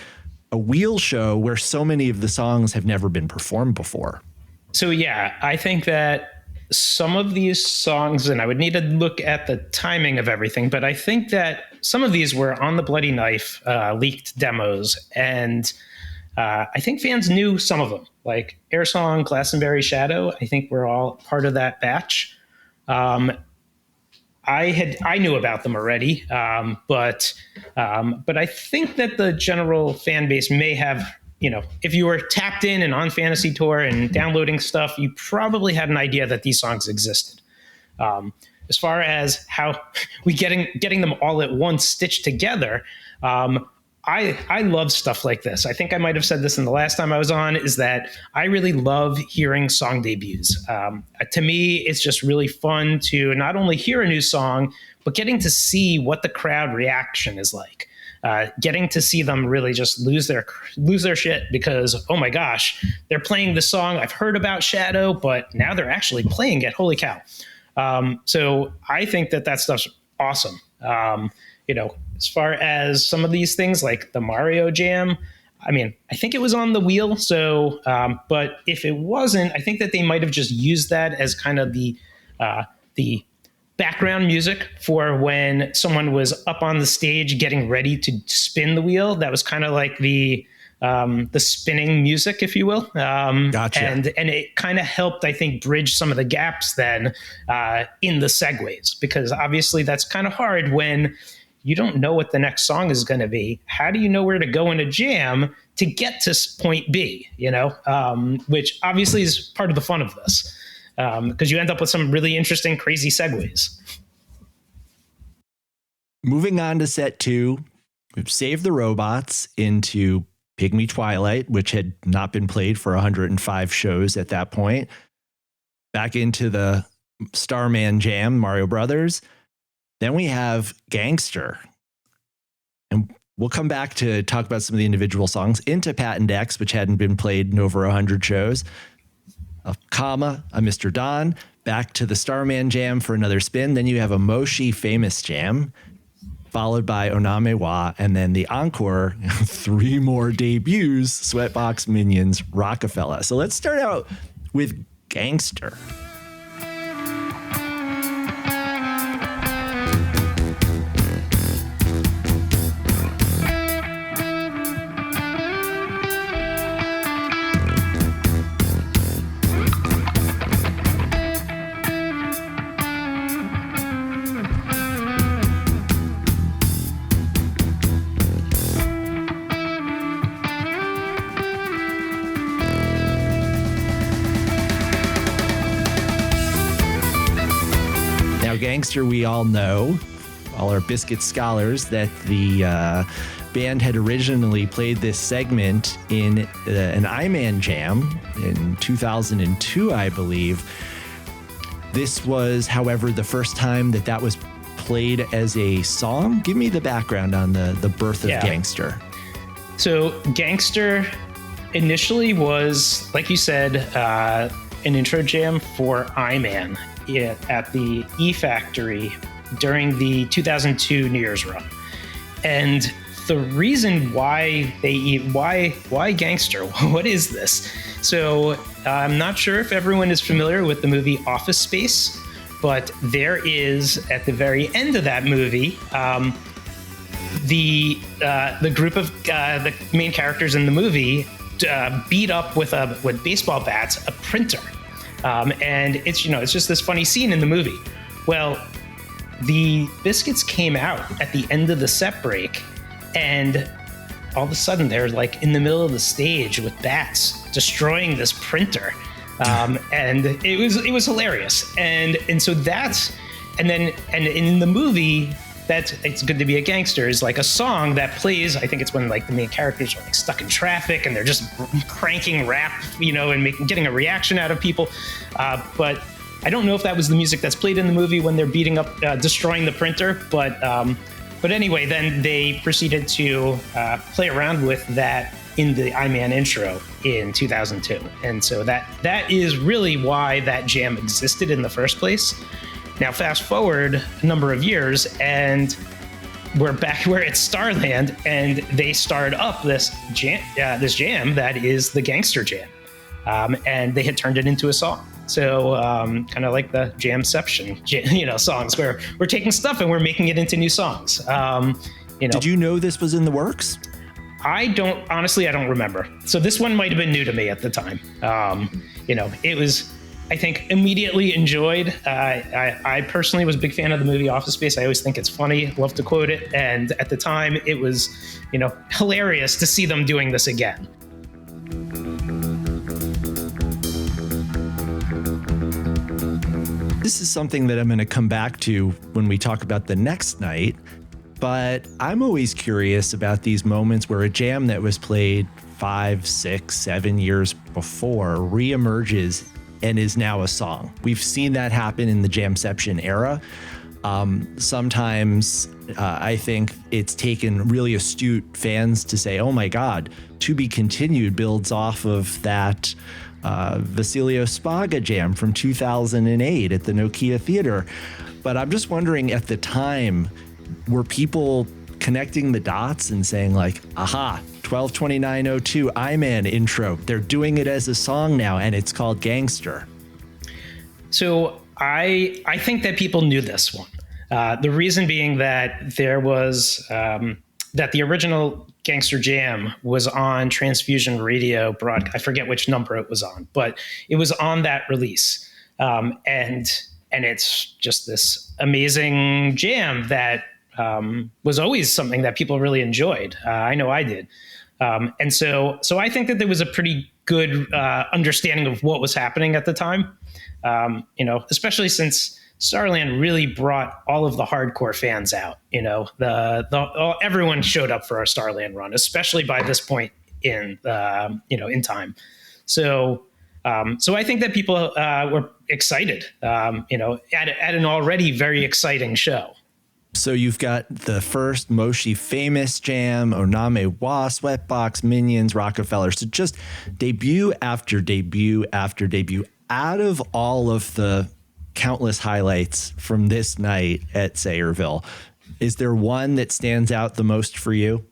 a wheel show where so many of the songs have never been performed before? So yeah, I think that some of these songs, and I would need to look at the timing of everything, but I think that some of these were on the Bloody Knife leaked demos, and I think fans knew some of them, like Air Song, Glastonbury, Shadow. I think we're all part of that batch. I knew about them already, but I think that the general fan base may have, if you were tapped in and on Fantasy Tour and downloading stuff, you probably had an idea that these songs existed. As far as how we getting them all at once stitched together, I love stuff like this. I think I might have said this in the last time I was on, is that I really love hearing song debuts. To me, it's just really fun to not only hear a new song, but getting to see what the crowd reaction is like. Getting to see them really just lose their shit because, oh my gosh, they're playing the song I've heard about Shadow, but now they're actually playing it. Holy cow. So I think that stuff's awesome. As far as some of these things like the Mario Jam, I mean, I think it was on the wheel. So, but if it wasn't, I think that they might have just used that as kind of the background music for when someone was up on the stage getting ready to spin the wheel. That was kind of like the the spinning music, if you will. Gotcha. And it kind of helped, I think, bridge some of the gaps then in the segues, because obviously that's kind of hard when you don't know what the next song is going to be. How do you know where to go in a jam to get to point B, which obviously is part of the fun of this, because you end up with some really interesting, crazy segues. Moving on to set 2, we've saved the robots into Pygmy Twilight, which had not been played for 105 shows at that point. Back into the Starman Jam, Mario Brothers. Then we have Gangster. And we'll come back to talk about some of the individual songs. Into Patent X, which hadn't been played in over 100 shows. A Mr. Don. Back to the Starman Jam for another spin. Then you have a Moshi Famous Jam, followed by Oname Wa, and then the encore, 3 more debuts, Sweatbox Minions, Rockefeller. So let's start out with Gangster. Gangster, we all know, all our Biscuit scholars, that the band had originally played this segment in an I-Man Jam in 2002, I believe. This was, however, the first time that was played as a song. Give me the background on the birth of Gangster. So Gangster initially was, like you said, an intro jam for I-Man at the E Factory during the 2002 New Year's run. And the reason why why Gangster? What is this? So I'm not sure if everyone is familiar with the movie Office Space, but there is, at the very end of that movie, the group of the main characters in the movie beat up with baseball bats a printer. And it's just this funny scene in the movie. Well, the Biscuits came out at the end of the set break, and all of a sudden they're like in the middle of the stage with bats destroying this printer. And it was hilarious. And so that's, and in the movie, that's It's Good to Be a Gangster is like a song that plays. I think it's when like the main characters are like stuck in traffic and they're just cranking rap, and getting a reaction out of people. But I don't know if that was the music that's played in the movie when they're beating up, destroying the printer. But anyway, then they proceeded to play around with that in the I-Man intro in 2002. And so that is really why that jam existed in the first place. Now, fast forward a number of years, and we're back where it's Starland, and they started up this jam that is the Gangster Jam, and they had turned it into a song. So kind of like the Jamception, songs where we're taking stuff and we're making it into new songs. Did you know this was in the works? I don't remember. So this one might have been new to me at the time. It was, I think, immediately enjoyed. I personally was a big fan of the movie Office Space. I always think it's funny, love to quote it. And at the time, it was, hilarious to see them doing this again. This is something that I'm going to come back to when we talk about the next night. But I'm always curious about these moments where a jam that was played 5, 6, 7 years before reemerges and is now a song. We've seen that happen in the Jamception era. Sometimes I think it's taken really astute fans to say, oh my God, To Be Continued builds off of that Vasilio Spaga jam from 2008 at the Nokia Theater. But I'm just wondering, at the time, were people connecting the dots and saying like, aha, 12/29/02 I-Man intro, they're doing it as a song now and it's called Gangster? So I think that people knew this one. The reason being that there was that the original Gangster Jam was on Transfusion Radio I forget which number it was on, but it was on that release. And it's just this amazing jam that was always something that people really enjoyed. I know I did. And so I think that there was a pretty good understanding of what was happening at the time, especially since Starland really brought all of the hardcore fans out. Everyone showed up for our Starland run, especially by this point in time. So I think that people were excited, at an already very exciting show. So you've got the first Moshi Famous Jam, Oname Wa, Sweatbox, Minions, Rockefeller. So just debut after debut after debut. Out of all of the countless highlights from this night at Sayreville, is there one that stands out the most for you?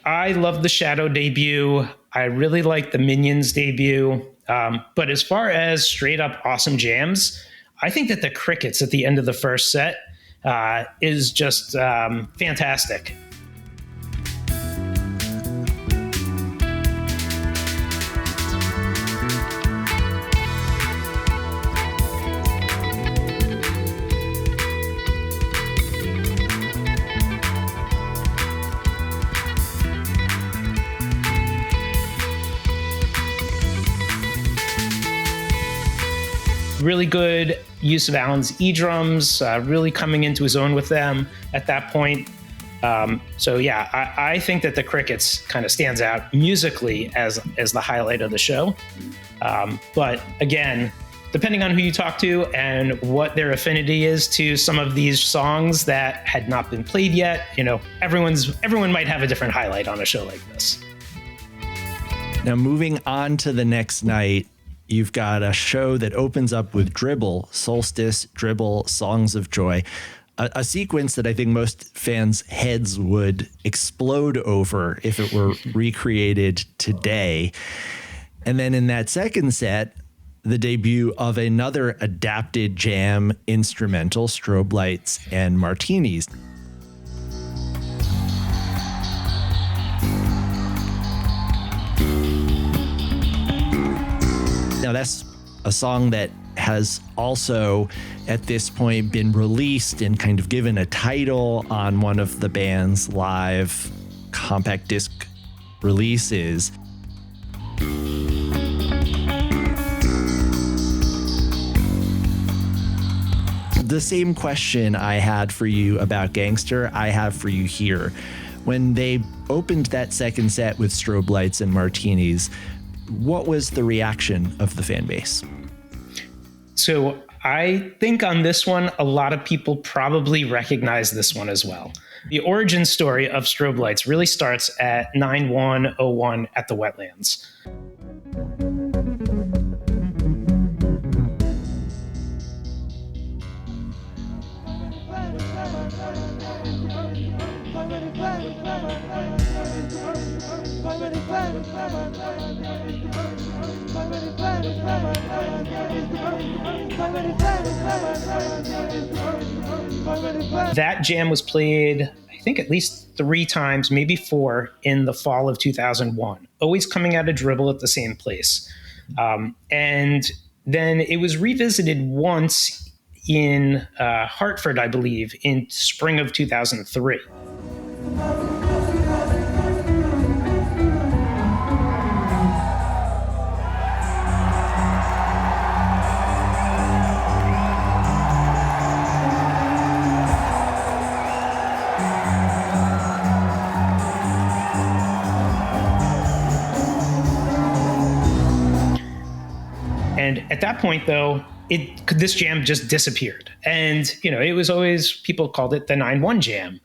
I love the Shadow debut. I really like the Minions debut. But as far as straight up awesome jams, I think that the Crickets at the end of the first set is just fantastic. Really good use of Alan's E-drums, really coming into his own with them at that point. I think that the Crickets kind of stands out musically as the highlight of the show. But again, depending on who you talk to and what their affinity is to some of these songs that had not been played yet, everyone might have a different highlight on a show like this. Now, moving on to the next night, you've got a show that opens up with Dribble, Solstice, Dribble, Songs of Joy, a sequence that I think most fans' heads would explode over if it were recreated today. And then in that second set, the debut of another adapted jam instrumental, Strobe Lights and Martinis. Now, that's a song that has also, at this point, been released and kind of given a title on one of the band's live compact disc releases. The same question I had for you about Gangster, I have for you here. When they opened that second set with Strobe Lights and Martinis, what was the reaction of the fan base? So I think on this one, a lot of people probably recognize this one as well. The origin story of Strobe Lights really starts at 9101 at the Wetlands. That jam was played, I think, at least 3 times, maybe 4, in the fall of 2001, always coming out of Dribble at the same place. And then it was revisited once in Hartford, I believe, in spring of 2003. And at that point, though, this jam just disappeared. And, it was always, people called it the 9-1 jam.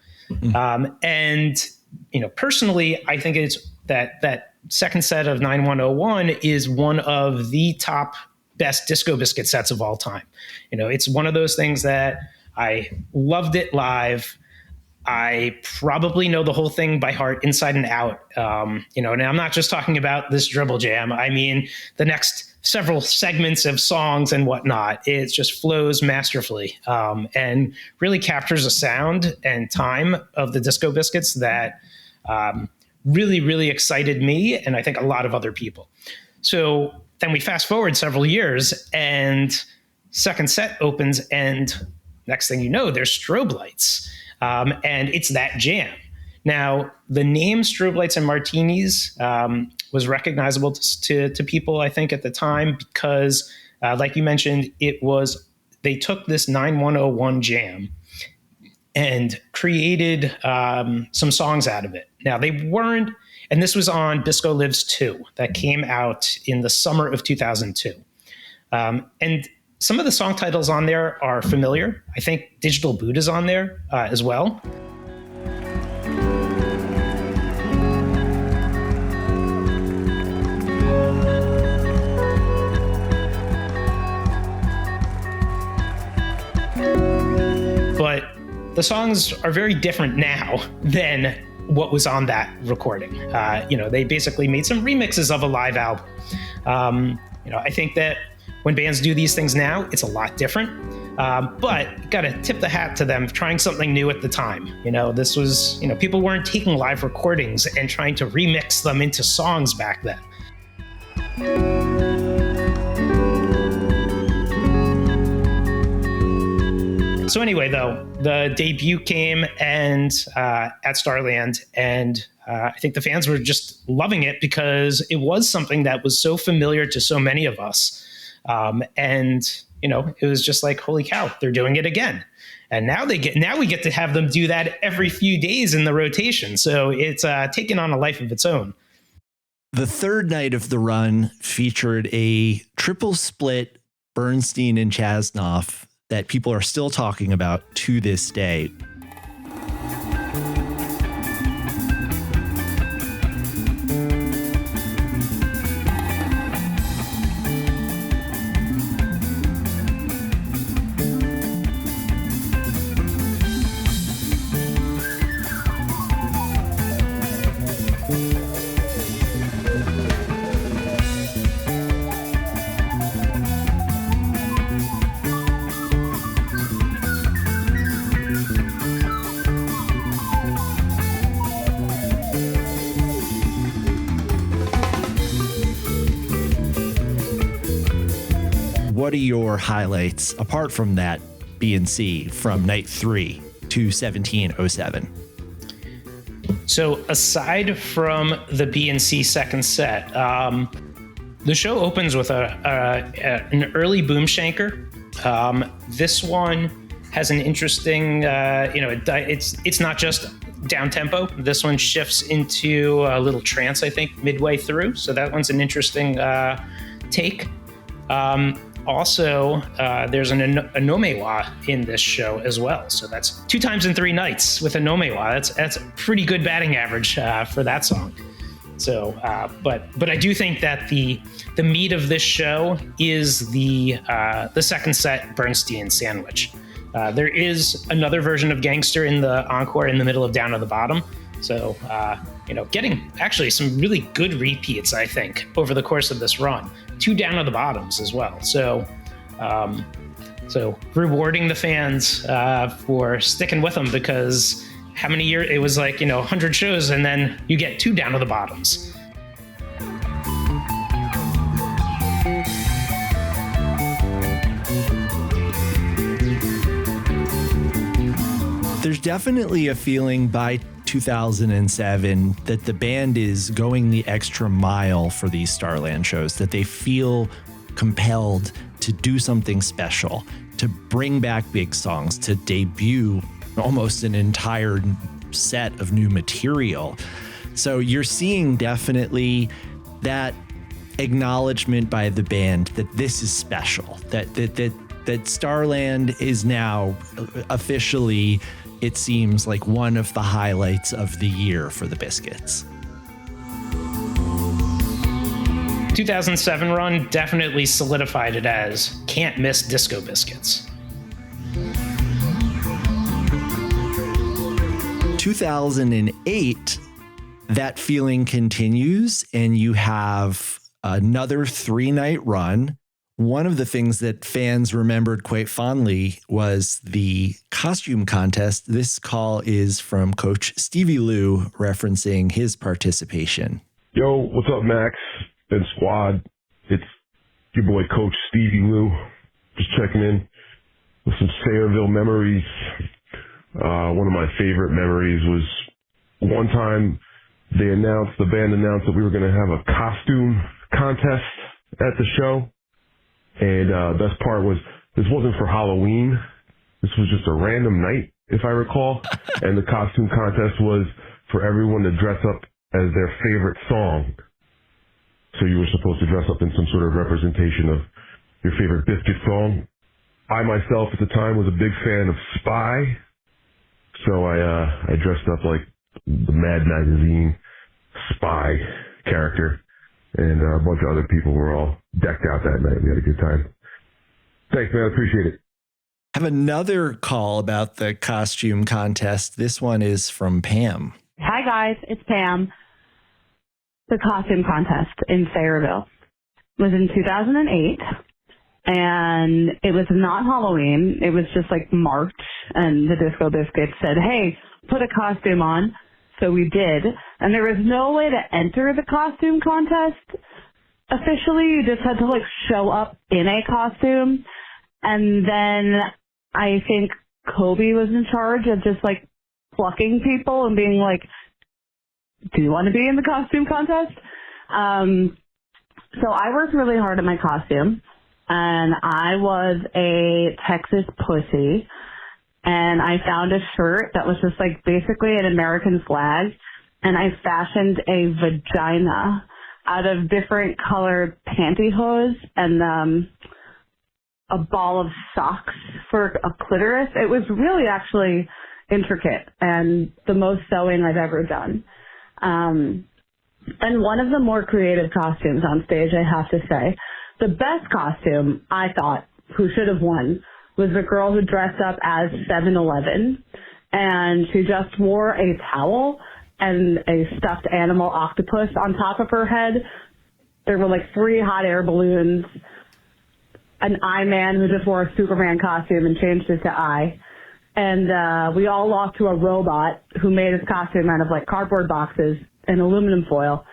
And, personally, I think it's that second set of 9101 is one of the top best Disco Biscuit sets of all time. It's one of those things that I loved it live. I probably know the whole thing by heart, inside and out. And I'm not just talking about this Dribble jam. I mean, the next several segments of songs and whatnot. It just flows masterfully and really captures a sound and time of the Disco Biscuits that really, really excited me and I think a lot of other people. So then we fast forward several years and second set opens and next thing you know, there's strobe lights. And it's that jam. Now, the name Strobe Lights and Martinis was recognizable to people, I think, at the time because, like you mentioned, they took this 9101 jam and created some songs out of it. Now, they weren't, and this was on Disco Lives 2 that came out in the summer of 2002. And some of the song titles on there are familiar. I think Digital Buddha's on there as well. But the songs are very different now than what was on that recording. They basically made some remixes of a live album. I think that when bands do these things now, it's a lot different. But got to tip the hat to them trying something new at the time. This was, people weren't taking live recordings and trying to remix them into songs back then. So anyway, though, the debut came and at Starland, and I think the fans were just loving it because it was something that was so familiar to so many of us. It was just like, holy cow, they're doing it again. And now we get to have them do that every few days in the rotation. So it's taken on a life of its own. The third night of the run featured a triple split Bernstein and Chasnoff that people are still talking about to this day. What are your highlights apart from that B&C from night 3 to 1707? So aside from the B&C second set, the show opens with an early boom shanker. This one has an interesting, it's not just down tempo. This one shifts into a little trance, I think, midway through. So that one's an interesting take. Also, there's an nomewa in this show as well. So that's 2 times in 3 nights with a nomewa. That's a pretty good batting average for that song. So, but I do think that the meat of this show is the second set Bernstein sandwich. There is another version of Gangster in the encore in the middle of Down to the Bottom. So, getting actually some really good repeats, I think, over the course of this run. 2 Down to the Bottoms as well. So, rewarding the fans for sticking with them, because how many years it was like, 100 shows and then you get 2 Down to the Bottoms. There's definitely a feeling by 2007 that the band is going the extra mile for these Starland shows, that they feel compelled to do something special, to bring back big songs, to debut almost an entire set of new material. So you're seeing definitely that acknowledgement by the band that this is special, that Starland is now officially, it seems like, one of the highlights of the year for the Biscuits. 2007 run definitely solidified it as can't miss Disco Biscuits. 2008, that feeling continues, and you have another 3-night run One of the things that fans remembered quite fondly was the costume contest. This call is from Coach Stevie Lou, referencing his participation. Yo, what's up, Max and squad? It's your boy, Coach Stevie Lou. Just checking in with some Sayreville memories. One of my favorite memories was one time the band announced that we were going to have a costume contest at the show. And best part was this wasn't for Halloween. This was just a random night, if I recall. And the costume contest was for everyone to dress up as their favorite song. So you were supposed to dress up in some sort of representation of your favorite Biscuit song. I myself at the time was a big fan of Spy. So I dressed up like the Mad Magazine Spy character. And a bunch of other people were all decked out that night. We had a good time. Thanks, man. I appreciate it. I have another call about the costume contest. This one is from Pam. Hi, guys. It's Pam. The costume contest in Sayreville was in 2008, and it was not Halloween. It was just like March, and the Disco Biscuits said, hey, put a costume on. So we did, and there was no way to enter the costume contest officially. You just had to like show up in a costume, and then I think Kobe was in charge of just like plucking people and being like, do you want to be in the costume contest? So I worked really hard at my costume, and I was a Texas pussy. And I found a shirt that was just like basically an American flag. And I fashioned a vagina out of different colored pantyhose and a ball of socks for a clitoris. It was really actually intricate and the most sewing I've ever done. And one of the more creative costumes on stage, I have to say. The best costume, I thought, who should have won, was the girl who dressed up as 7-Eleven, and she just wore a towel and a stuffed animal octopus on top of her head. There were like 3 hot air balloons, an eye man who just wore a Superman costume and changed it to eye. And we all walked to a robot who made his costume out of like cardboard boxes and aluminum foil.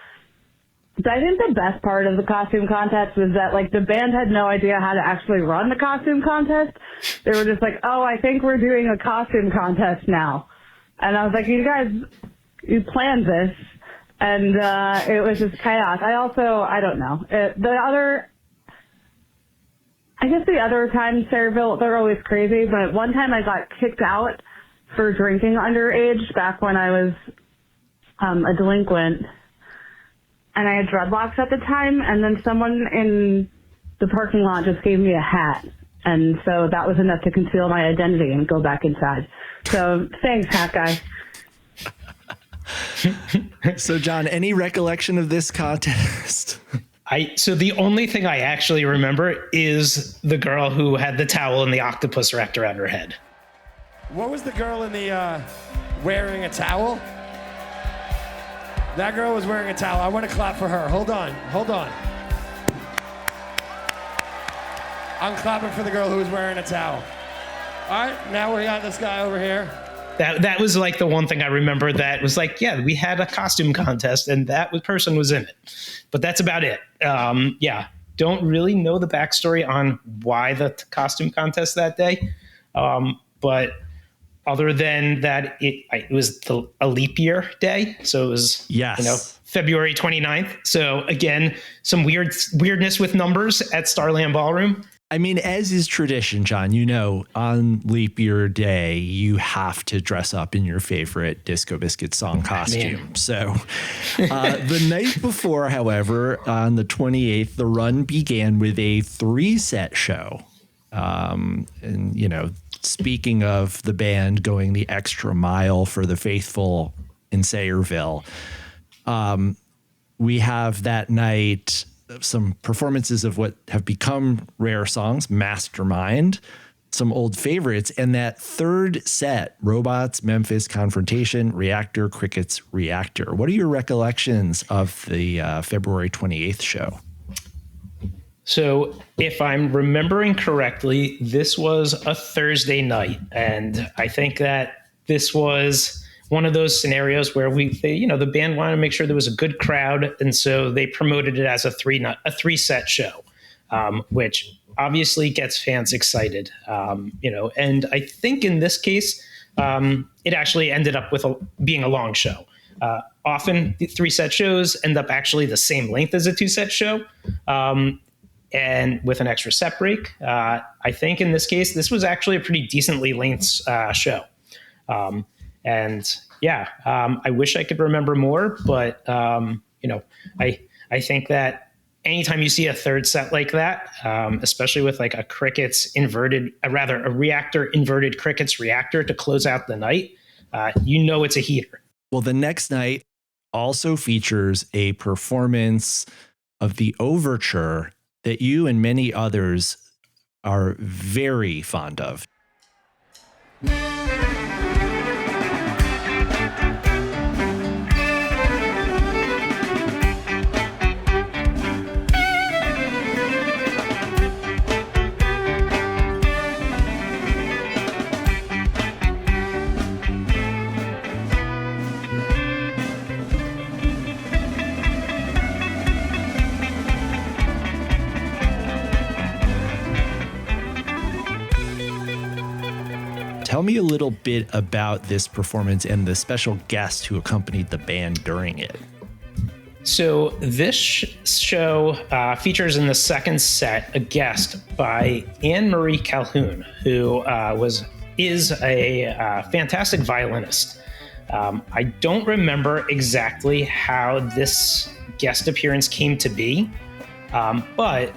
But I think the best part of the costume contest was that, like, the band had no idea how to actually run the costume contest. They were just like, oh, I think we're doing a costume contest now. And I was like, you planned this. And it was just chaos. I don't know. I guess the other times, Sayreville, they're always crazy. But one time I got kicked out for drinking underage back when I was a delinquent. And I had dreadlocks at the time, and then someone in the parking lot just gave me a hat. And so that was enough to conceal my identity and go back inside. So thanks, hat guy. So, John, any recollection of this contest? So the only thing I actually remember is the girl who had the towel and the octopus wrapped around her head. What was the girl in the wearing a towel? That girl was wearing a towel. I want to clap for her. Hold on. I'm clapping for the girl who was wearing a towel. All right, now we got this guy over here. That was like the one thing I remember that was like, yeah, we had a costume contest and that person was in it. But that's about it. Yeah, don't really know the backstory on why the costume contest that day. But other than that, it was a leap year day. So it was, February 29th. So again, some weirdness with numbers at Starland Ballroom. I mean, as is tradition, John, on leap year day, you have to dress up in your favorite Disco Biscuits song costume. Man. So the night before, however, on the 28th, the run began with a 3-set show. And, speaking of the band going the extra mile for the faithful in Sayreville, we have that night some performances of what have become rare songs, Mastermind, some old favorites, and that third set, Robots, Memphis, Confrontation, Reactor, Crickets, Reactor. What are your recollections of the February 28th show? So if I'm remembering correctly, this was a Thursday night. And I think that this was one of those scenarios where the band wanted to make sure there was a good crowd. And so they promoted it as a three set show, which obviously gets fans excited. And I think in this case, it actually ended up with being a long show. Often the 3-set shows end up actually the same length as a 2-set show. And with an extra set break. I think in this case, this was actually a pretty decently length show. I wish I could remember more, but I think that anytime you see a third set like that, especially with like a reactor inverted crickets reactor to close out the night, it's a heater. Well, the next night also features a performance of the overture that you and many others are very fond of. Tell me a little bit about this performance and the special guest who accompanied the band during it. So this show features in the second set a guest by Anne-Marie Calhoun, who is a fantastic violinist. I don't remember exactly how this guest appearance came to be, but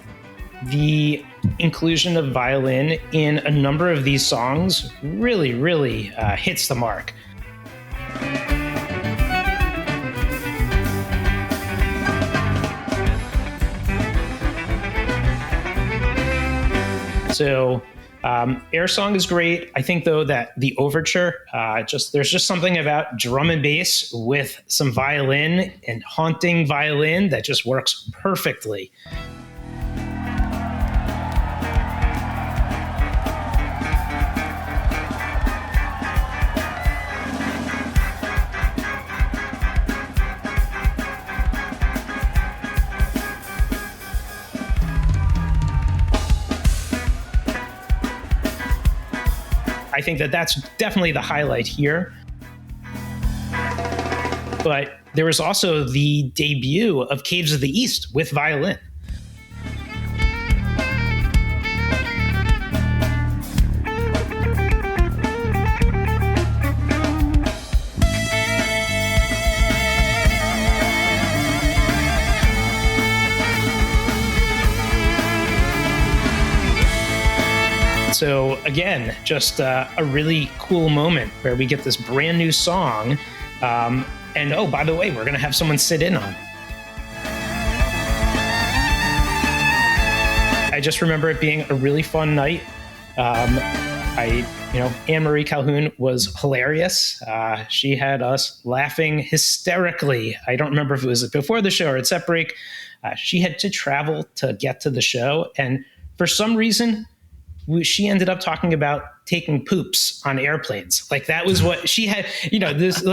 the inclusion of violin in a number of these songs really hits the mark. So Air Song is great. I think though that the overture, there's just something about drum and bass with some violin and haunting violin that just works perfectly. I think that that's definitely the highlight here. But there was also the debut of Caves of the East with violin. So again, just a really cool moment where we get this brand new song. And oh, by the way, we're going to have someone sit in on it. I just remember it being a really fun night. Anne-Marie Calhoun was hilarious. She had us laughing hysterically. I don't remember if it was before the show or at set break. She had to travel to get to the show. And for some reason, she ended up talking about taking poops on airplanes. Like that was what she had, this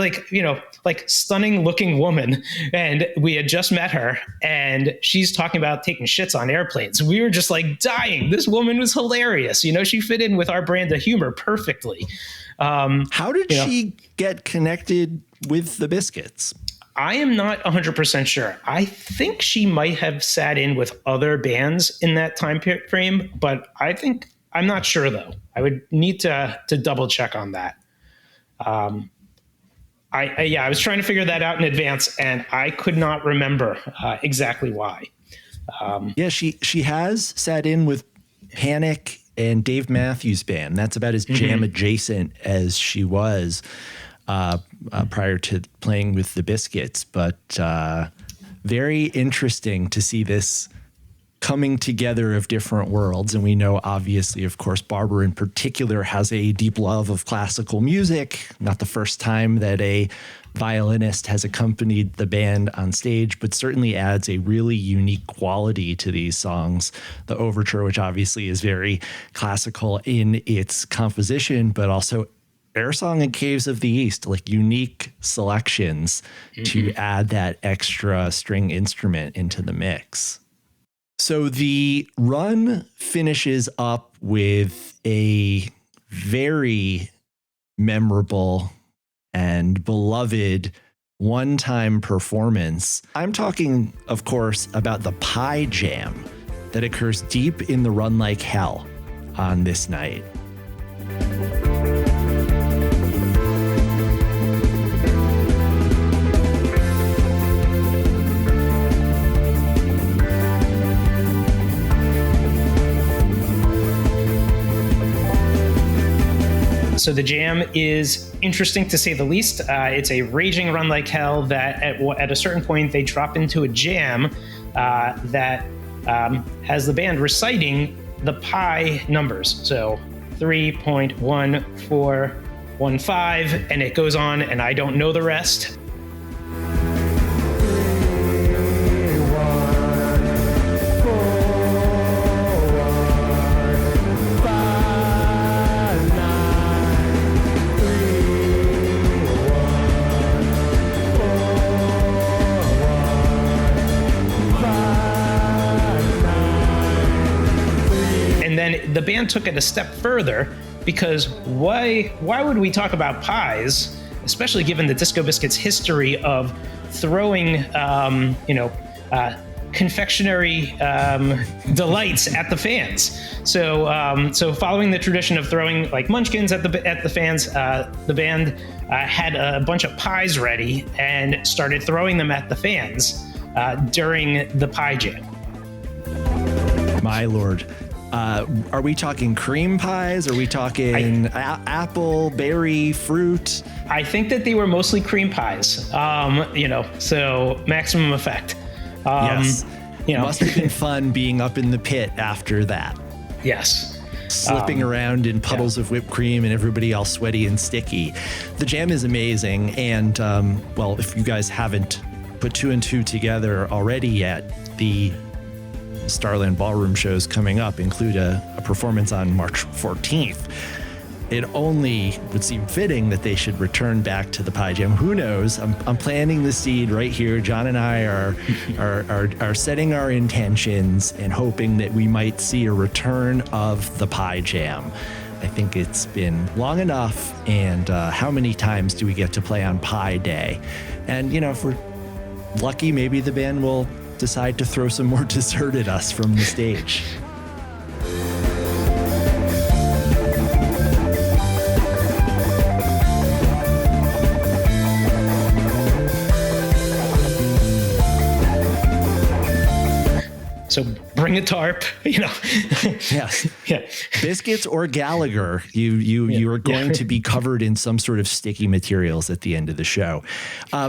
stunning looking woman. And we had just met her and she's talking about taking shits on airplanes. We were just like dying. This woman was hilarious. She fit in with our brand of humor perfectly. How did she get connected with the Biscuits? I am not 100% sure. I think she might have sat in with other bands in that time frame, but I'm not sure though. I would need to double check on that. I was trying to figure that out in advance and I could not remember exactly why. She has sat in with Panic and Dave Matthews Band. That's about as jam adjacent as she was prior to playing with the Biscuits. But very interesting to see this coming together of different worlds. And we know, obviously, of course, Barber in particular has a deep love of classical music. Not the first time that a violinist has accompanied the band on stage, but certainly adds a really unique quality to these songs. The overture, which obviously is very classical in its composition, but also Air Song and Caves of the East, like unique selections to add that extra string instrument into the mix. So the run finishes up with a very memorable and beloved one-time performance. I'm talking, of course, about the Pie Jam that occurs deep in the Run Like Hell on this night. So the jam is interesting to say the least. It's a raging run like hell that at a certain point they drop into a jam that has the band reciting the pi numbers. So 3.1415, and it goes on, and I don't know the rest. The band took it a step further, because why would we talk about pies, especially given the Disco Biscuits history of throwing confectionery delights at the fans. So following the tradition of throwing like munchkins at the fans, the band had a bunch of pies ready and started throwing them at the fans during the Pie Jam. My lord. Are we talking cream pies? Are we talking apple, berry, fruit? I think that they were mostly cream pies, so maximum effect. Yes. Must have been fun being up in the pit after that. Yes. Slipping around in puddles of whipped cream and everybody all sweaty and sticky. The jam is amazing. And, if you guys haven't put two and two together already yet, the Starland Ballroom shows coming up include a performance on March 14th. It only would seem fitting that they should return back to the Pie Jam. Who knows? I'm planting the seed right here. John and I are setting our intentions and hoping that we might see a return of the Pie Jam. I think it's been long enough, and how many times do we get to play on Pie Day? And, if we're lucky, maybe the band will decide to throw some more dessert at us from the stage. So bring a tarp, Yes. Yeah. Biscuits or Gallagher, you are going to be covered in some sort of sticky materials at the end of the show.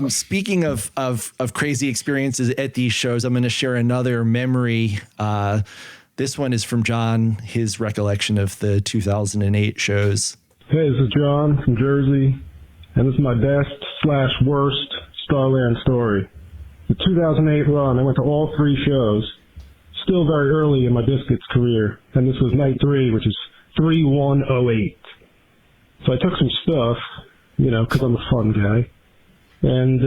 Speaking of crazy experiences at these shows, I'm going to share another memory. This one is from John, his recollection of the 2008 shows. Hey, this is John from Jersey, and this is my best/worst Starland story. The 2008 run, I went to all three shows. Still very early in my Biscuits career, and this was night 3, which is 3108. So I took some stuff, because I'm a fun guy, and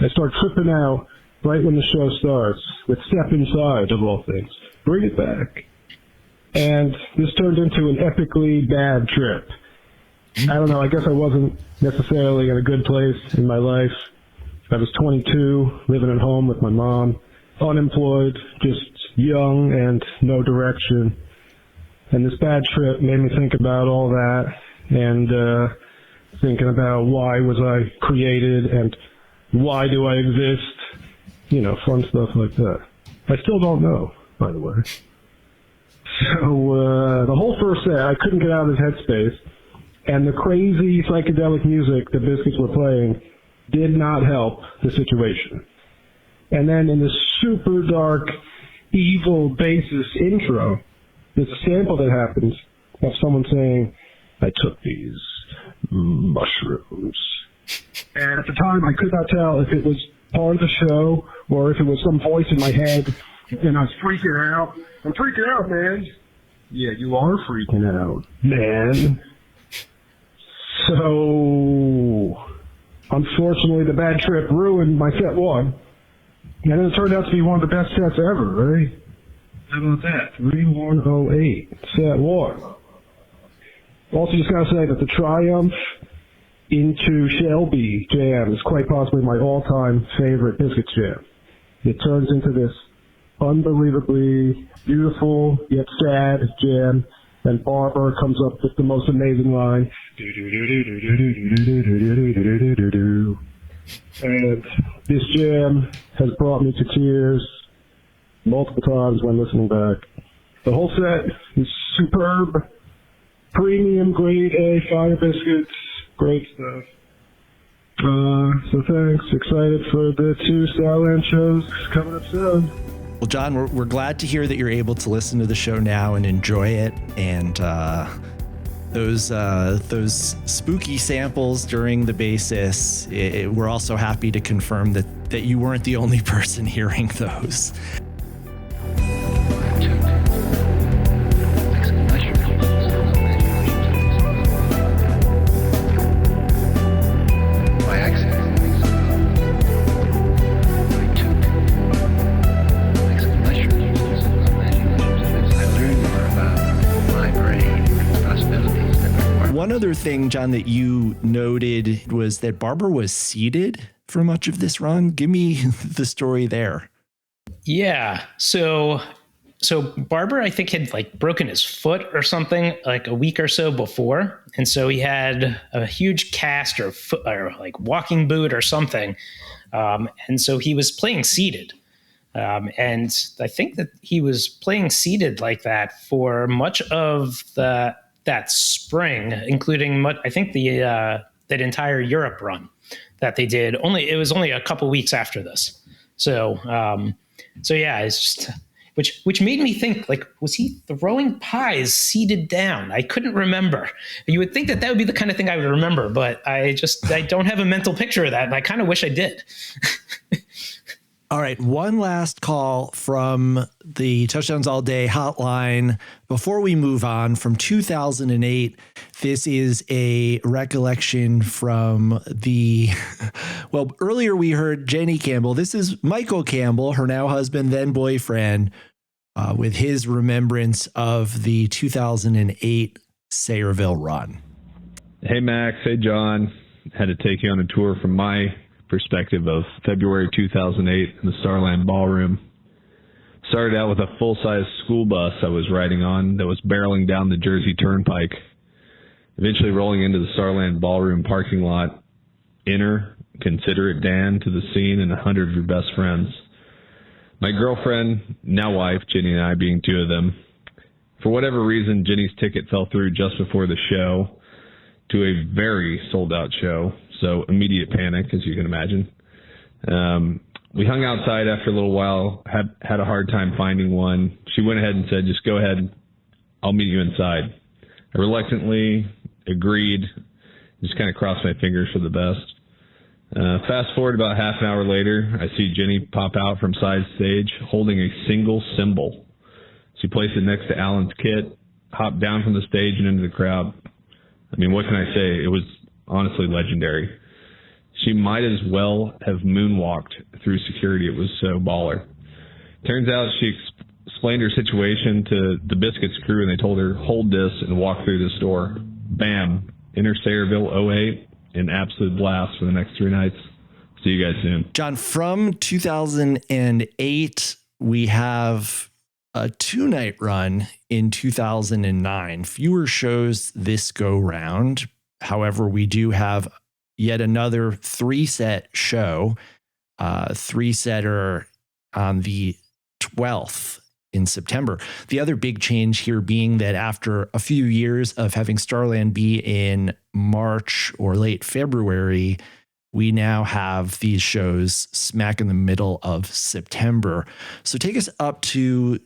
I start tripping out right when the show starts with Step Inside, of all things. Bring it back. And this turned into an epically bad trip. I don't know, I guess I wasn't necessarily in a good place in my life. I was 22, living at home with my mom, unemployed, just young and no direction. And this bad trip made me think about all that, and thinking about why was I created and why do I exist, fun stuff like that. I still don't know, by the way. So the whole first set, I couldn't get out of this headspace, and the crazy psychedelic music the Biscuits were playing did not help the situation. And then in this super dark evil bassist intro, there's a sample that happens of someone saying, "I took these mushrooms." And at the time, I could not tell if it was part of the show or if it was some voice in my head, and I was freaking out. I'm freaking out, man. Yeah, you are freaking out, man. So, unfortunately, the bad trip ruined my set one. And it turned out to be one of the best sets ever, right? How about that? 3108, set one. Also, just gotta say that the Triumph into Shelby jam is quite possibly my all-time favorite Biscuits jam. It turns into this unbelievably beautiful yet sad jam, and BARBER comes up with the most amazing line. And this jam has brought me to tears multiple times when listening back. The whole set is superb, premium grade A fire biscuits, great stuff. So thanks. Excited for the 2 Starland shows coming up soon. Well, John, we're glad to hear that you're able to listen to the show now and enjoy it. And those spooky samples during the basis, we're also happy to confirm that you weren't the only person hearing those. One other thing, John, that you noted was that BARBER was seated for much of this run. Give me the story there. Yeah. So BARBER, I think, had like broken his foot or something like a week or so before. And so he had a huge cast or like walking boot or something. And so he was playing seated. And I think that he was playing seated like that for much of that spring, including I think that entire Europe run that they did. It was only a couple weeks after this. So yeah, it's just which made me think, like, was he throwing pies seated down? I couldn't remember. You would think that would be the kind of thing I would remember, but I don't have a mental picture of that, and I kind of wish I did. All right, one last call from the Touchdowns All Day hotline before we move on. From 2008, this is a recollection from earlier we heard Jenny Campbell. This is Michael Campbell, her now husband, then boyfriend, with his remembrance of the 2008 Sayreville run. Hey, Max. Hey, John. Had to take you on a tour from my perspective of February 2008 in the Starland Ballroom. Started out with a full-size school bus I was riding on that was barreling down the Jersey Turnpike, eventually rolling into the Starland Ballroom parking lot. Enter considerate Dan to the scene and 100 of your best friends. My girlfriend, now wife, Jenny, and I being 2 of them. For whatever reason, Jenny's ticket fell through just before the show to a very sold-out show. So immediate panic, as you can imagine. We hung outside after a little while, had a hard time finding one. She went ahead and said, just go ahead, I'll meet you inside. I reluctantly agreed, just kind of crossed my fingers for the best. Fast forward about half an hour later, I see Jenny pop out from side stage holding a single cymbal. She placed it next to Alan's kit, hopped down from the stage and into the crowd. I mean, what can I say? It was honestly legendary. She might as well have moonwalked through security. It was so baller. Turns out she explained her situation to the Biscuits crew, and they told her, hold this and walk through the store. Bam. Enter Sayreville 08, an absolute blast for the next 3 nights. See you guys soon. John, from 2008, we have a 2-night run in 2009. Fewer shows this go round. However, we do have yet another 3-set show, 3-setter on the 12th in September. The other big change here being that after a few years of having Starland be in March or late February, we now have these shows smack in the middle of September. So take us up to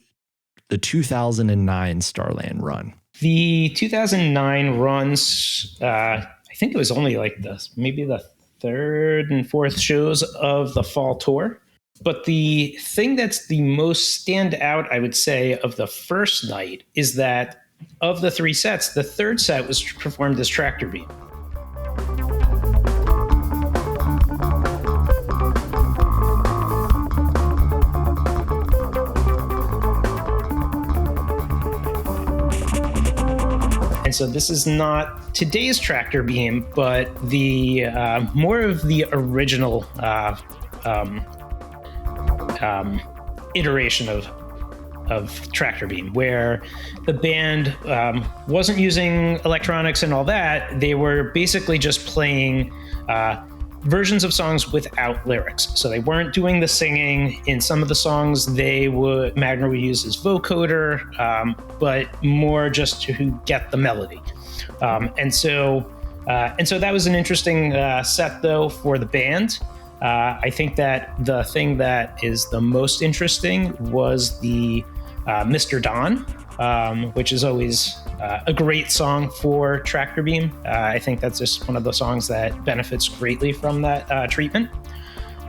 the 2009 Starland run. The 2009 runs, I think it was only like maybe the third and fourth shows of the fall tour. But the thing that's the most stand out, I would say, of the first night is that of the 3 sets, the third set was performed as Tractor Beam. And so this is not today's Tractor Beam, but the more of the original iteration of Tractor Beam, where the band wasn't using electronics and all that. They were basically just playing versions of songs without lyrics. So they weren't doing the singing. In some of the songs, Magner would use his vocoder, but more just to get the melody. And so that was an interesting set, though, for the band. I think that the thing that is the most interesting was the Mr. Don, which is always a great song for Tractor Beam. I think that's just one of the songs that benefits greatly from that treatment.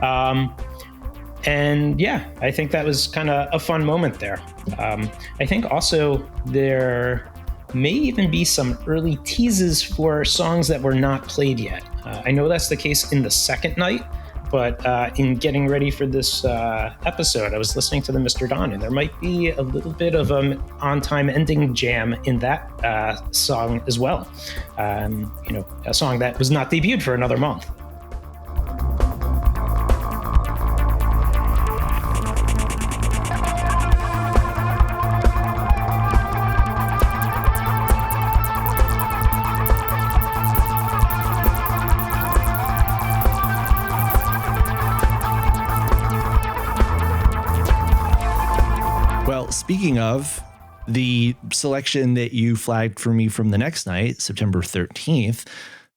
And yeah, I think that was kind of a fun moment there. I think also there may even be some early teases for songs that were not played yet. I know that's the case in the second night, but in getting ready for this episode, I was listening to the Mr. Don, and there might be a little bit of an on-time ending jam in that song as well. A song that was not debuted for another month. Speaking of, the selection that you flagged for me from the next night, September 13th,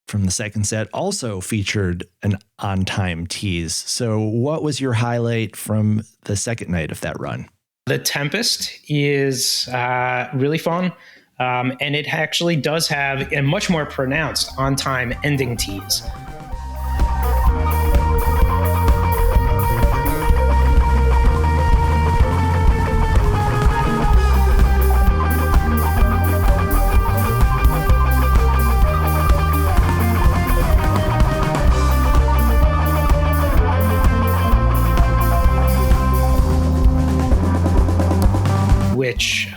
from the second set, also featured an on-time tease. So what was your highlight from the second night of that run? The Tempest is really fun, and it actually does have a much more pronounced on-time ending tease. Which,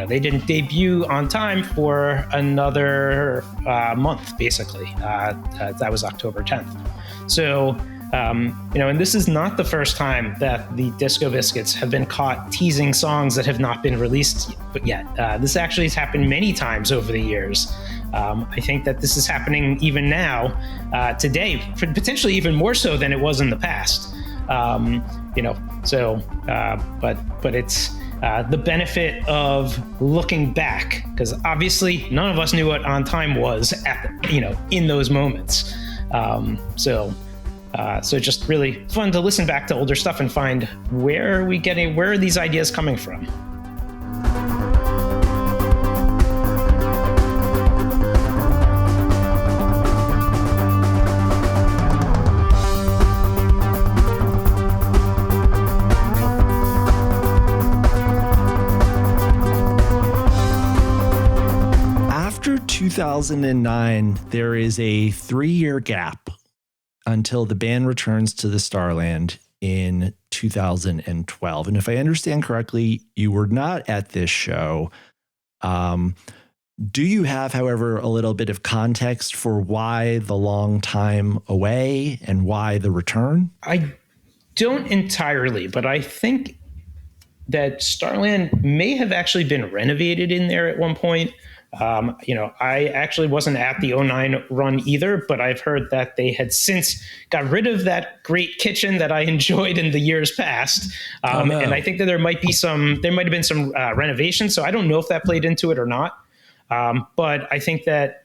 they didn't debut on time for another month, basically. That was October 10th. So, and this is not the first time that the Disco Biscuits have been caught teasing songs that have not been released yet. This actually has happened many times over the years. I think that this is happening even now, today, potentially even more so than it was in the past. But it's the benefit of looking back, because obviously none of us knew what on time was in those moments. So just really fun to listen back to older stuff and find where are these ideas coming from. After 2009, there is a 3-year gap until the band returns to the Starland in 2012. And if I understand correctly, you were not at this show. Do you have, however, a little bit of context for why the long time away and why the return? I don't entirely, but I think that Starland may have actually been renovated in there at one point. I actually wasn't at the 09 run either, but I've heard that they had since got rid of that great kitchen that I enjoyed in the years past. And I think that there might have been some renovations. So I don't know if that played into it or not. But I think that,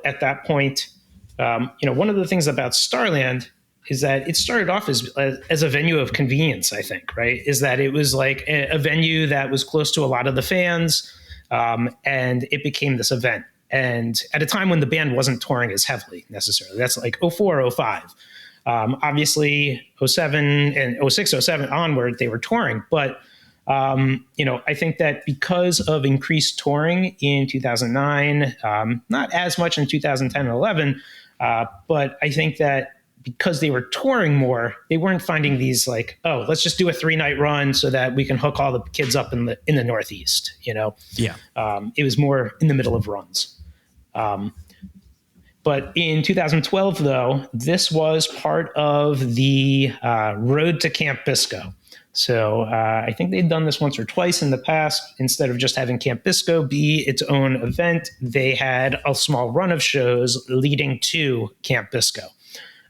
at that point, One of the things about Starland is that it started off as a venue of convenience, I think, right? Is that it was like a venue that was close to a lot of the fans, and it became this event. And at a time when the band wasn't touring as heavily necessarily. That's like 04, 05. Obviously, 07 and 06, 07 onward, they were touring. But, I think that because of increased touring in 2009, not as much in 2010 and 11, but I think that because they were touring more, they weren't finding these like, oh, let's just do a 3-night run so that we can hook all the kids up in the Northeast, Yeah. It was more in the middle of runs. But in 2012, though, this was part of the Road to Camp Bisco. So I think they'd done this once or twice in the past. Instead of just having Camp Bisco be its own event, they had a small run of shows leading to Camp Bisco.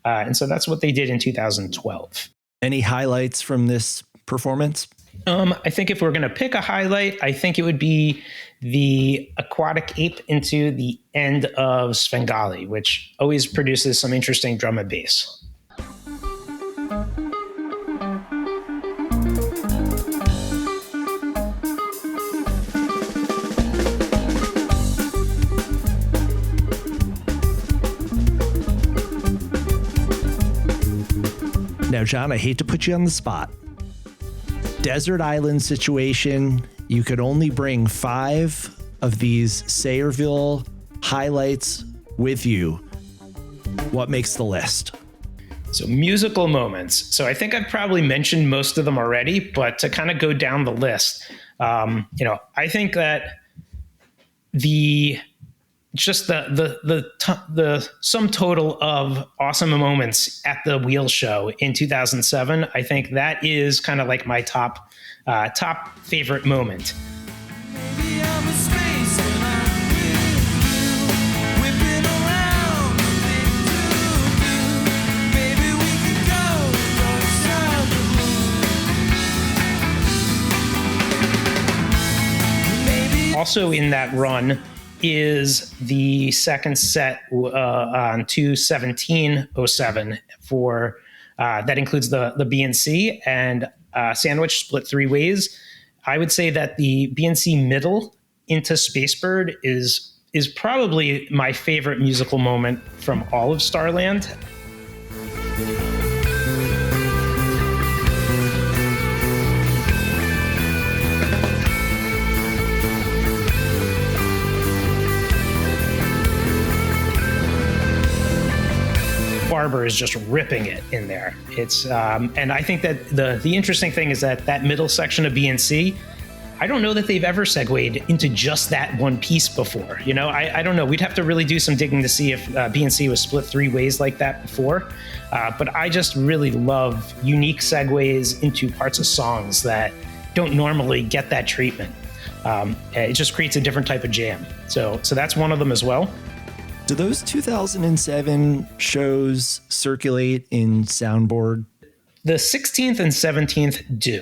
And so that's what they did in 2012. Any highlights from this performance? I think if we're going to pick a highlight, I think it would be the aquatic ape into the end of Svengali, which always produces some interesting drum and bass. Now, John, I hate to put you on the spot. Desert island situation, you could only bring 5 of these Sayreville highlights with you. What makes the list? So musical moments. So I think I've probably mentioned most of them already, but to kind of go down the list, I think that the sum total of awesome moments at the Wheel Show in 2007, I think that is kind of like my top favorite moment. Also in that run is the second set on 2/17/07 for that includes the BNC and Sandwich split 3 ways. I would say that the BNC middle into Spacebird is probably my favorite musical moment from all of Starland. BARBER is just ripping it in there. It's and I think that the interesting thing is that middle section of BNC, I don't know that they've ever segued into just that one piece before. I don't know. We'd have to really do some digging to see if BNC was split 3 ways like that before. But I just really love unique segues into parts of songs that don't normally get that treatment. It just creates a different type of jam. So that's one of them as well. Do those 2007 shows circulate in Soundboard? The 16th and 17th do.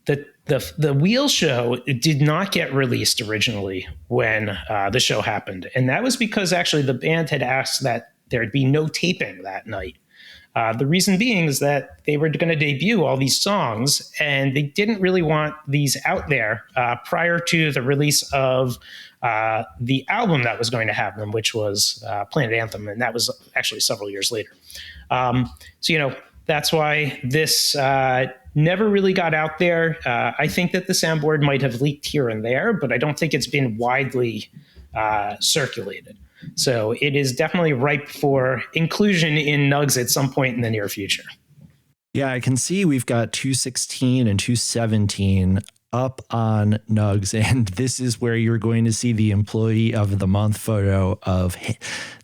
The Wheel Show did not get released originally when the show happened. And that was because actually the band had asked that there'd be no taping that night. The reason being is that they were going to debut all these songs and they didn't really want these out there prior to the release of the album that was going to have them, which was Planet Anthem. And that was actually several years later. That's why this never really got out there. I think that the soundboard might have leaked here and there, but I don't think it's been widely circulated. So it is definitely ripe for inclusion in Nugs at some point in the near future. Yeah, I can see we've got 216 and 217 up on Nugs, and this is where you're going to see the Employee of the Month photo of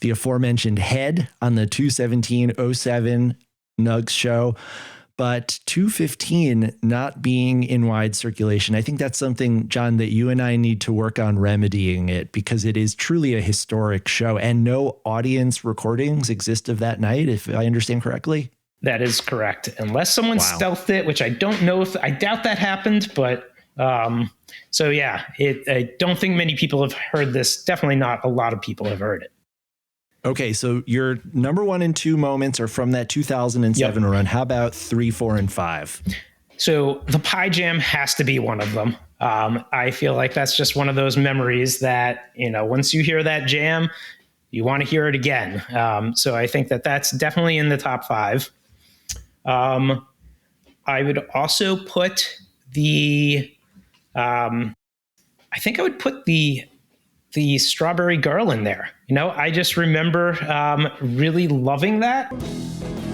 the aforementioned head on the 217-07 Nugs show. But 215 not being in wide circulation, I think that's something, John, that you and I need to work on remedying it, because it is truly a historic show and no audience recordings exist of that night, if I understand correctly. That is correct. Unless someone stealthed it, which I don't know I doubt that happened, but I don't think many people have heard this. Definitely not a lot of people have heard it. Okay, so your number 1 and 2 moments are from that 2007 run. How about 3, 4, and 5? So the Pie Jam has to be one of them. I feel like that's just one of those memories that, once you hear that jam, you want to hear it again. So I think that that's definitely in the top 5. I would also put I think I would put the Strawberry Girl in there. I just remember really loving that.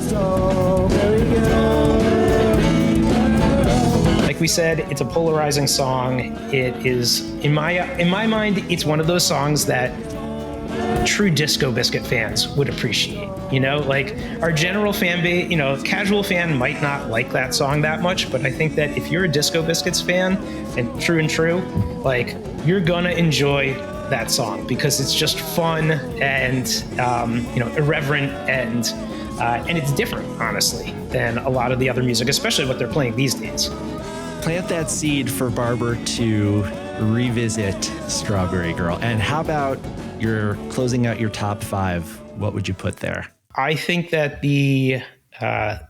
Strawberry Girl. Like we said, it's a polarizing song. It is, in my mind, it's one of those songs that true Disco Biscuit fans would appreciate. Like our general fan base, casual fan might not like that song that much, but I think that if you're a Disco Biscuits fan and true, like you're gonna enjoy that song because it's just fun and irreverent and it's different, honestly, than a lot of the other music, especially what they're playing these days. Plant that seed for Barber to revisit Strawberry Girl. And how about you're closing out your top 5? What would you put there? I think that the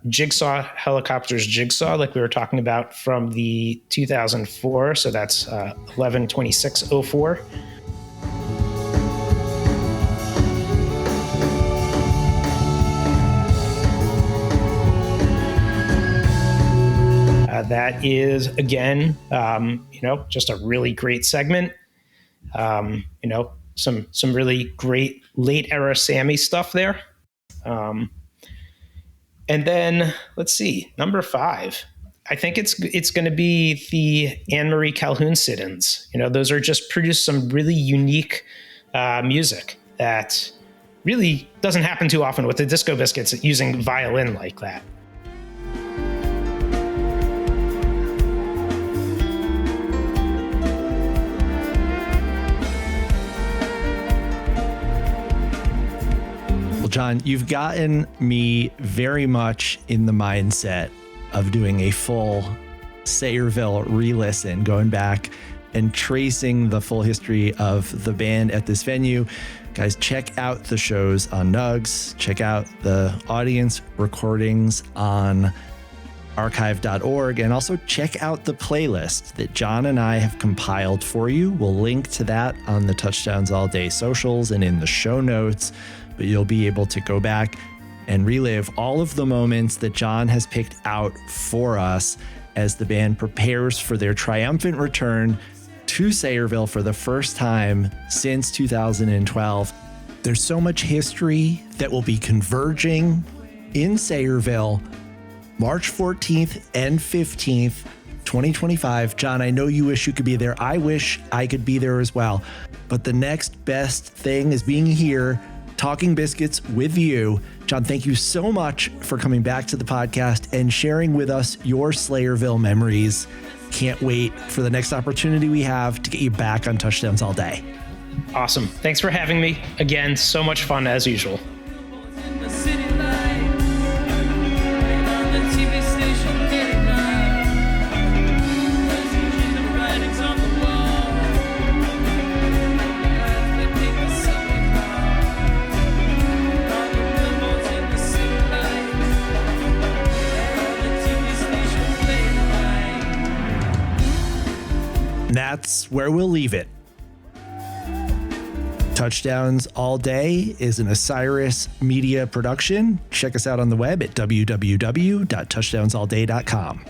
Jigsaw Helicopters Jigsaw, like we were talking about from the 2004, so that's 11/26/04. That is, again, just a really great segment. Some really great late era Sammy stuff there. And then let's see, number 5. I think it's going to be the Anne Marie Calhoun sit-ins. Those are just produced some really unique music that really doesn't happen too often with the Disco Biscuits using violin like that. John, you've gotten me very much in the mindset of doing a full Sayreville re-listen, going back and tracing the full history of the band at this venue. Guys, check out the shows on Nugs. Check out the audience recordings on archive.org, and also check out the playlist that John and I have compiled for you. We'll link to that on the Touchdowns All Day socials and in the show notes. But you'll be able to go back and relive all of the moments that John has picked out for us as the band prepares for their triumphant return to Sayreville for the first time since 2012. There's so much history that will be converging in Sayreville March 14th and 15th, 2025. John, I know you wish you could be there. I wish I could be there as well. But the next best thing is being here, talking biscuits with you. John, thank you so much for coming back to the podcast and sharing with us your Slayerville memories. Can't wait for the next opportunity we have to get you back on Touchdowns All Day. Awesome. Thanks for having me. Again, so much fun as usual. That's where we'll leave it. Touchdowns All Day is an Osiris Media production. Check us out on the web at www.touchdownsallday.com.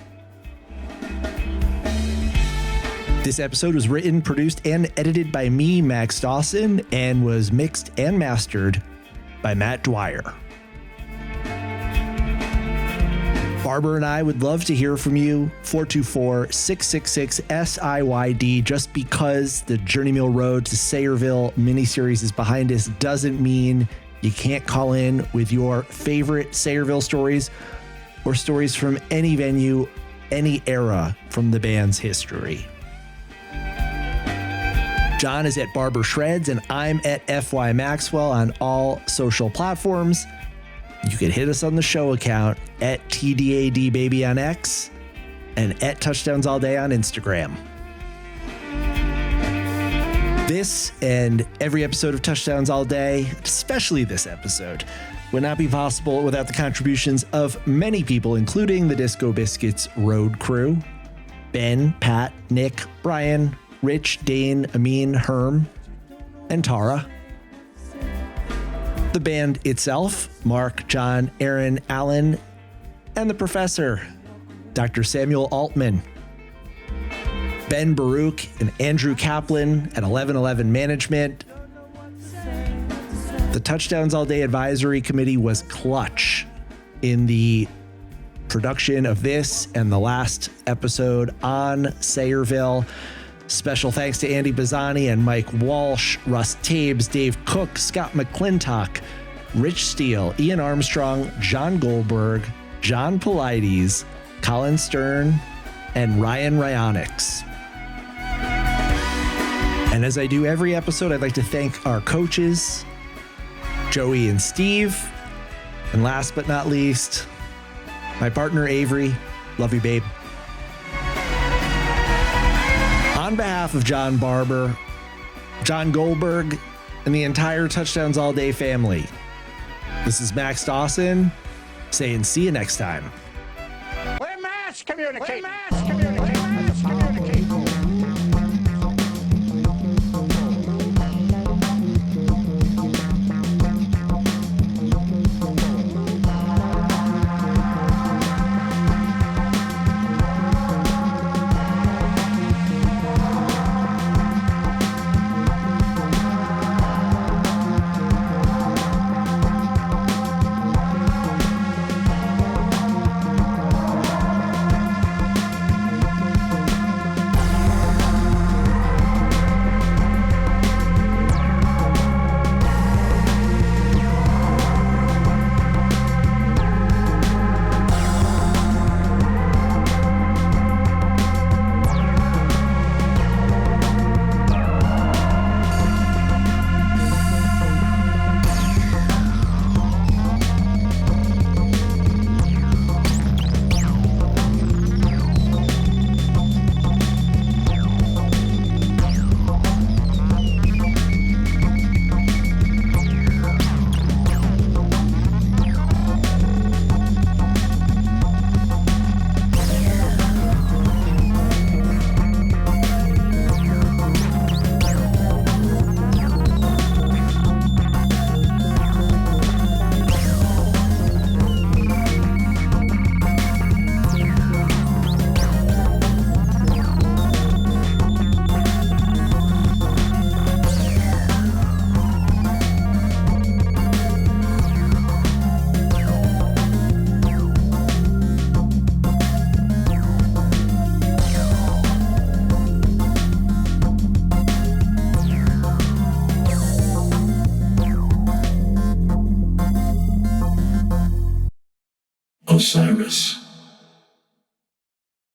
This episode was written, produced, and edited by me, Max Dawson, and was mixed and mastered by Matt Dwyer. Barber and I would love to hear from you. 424-666-SIYD. Just because the Jernee Mill Road to Sayreville miniseries is behind us doesn't mean you can't call in with your favorite Sayreville stories or stories from any venue, any era from the band's history. John is at Barber Shreds, and I'm at FY Maxwell on all social platforms. You can hit us on the show account at TDADBaby on X and at Touchdowns All Day on Instagram. This and every episode of Touchdowns All Day, especially this episode, would not be possible without the contributions of many people, including the Disco Biscuits road crew: Ben, Pat, Nick, Brian, Rich, Dane, Amin, Herm, and Tara. The band itself: Mark, John, Aaron, Alan, and the professor, Dr. Samuel Altman. Ben Baruch and Andrew Kaplan at 1111 Management. The Touchdowns All Day Advisory Committee was clutch in the production of this and the last episode on Sayreville. Special thanks to Andy Bazzani and Mike Walsh, Russ Tabes, Dave Cook, Scott McClintock, Rich Steele, Ian Armstrong, Jon Goldberg, John Polides, Colin Stern, and Ryan Ryonix. And as I do every episode, I'd like to thank our coaches, Joey and Steve. And last but not least, my partner, Avery. Love you, babe. On behalf of John Barber, Jon Goldberg, and the entire Touchdowns All Day family, this is Max Dawson saying see you next time. We're mass communicating. We're mass communicating. Mass communicating. Osiris.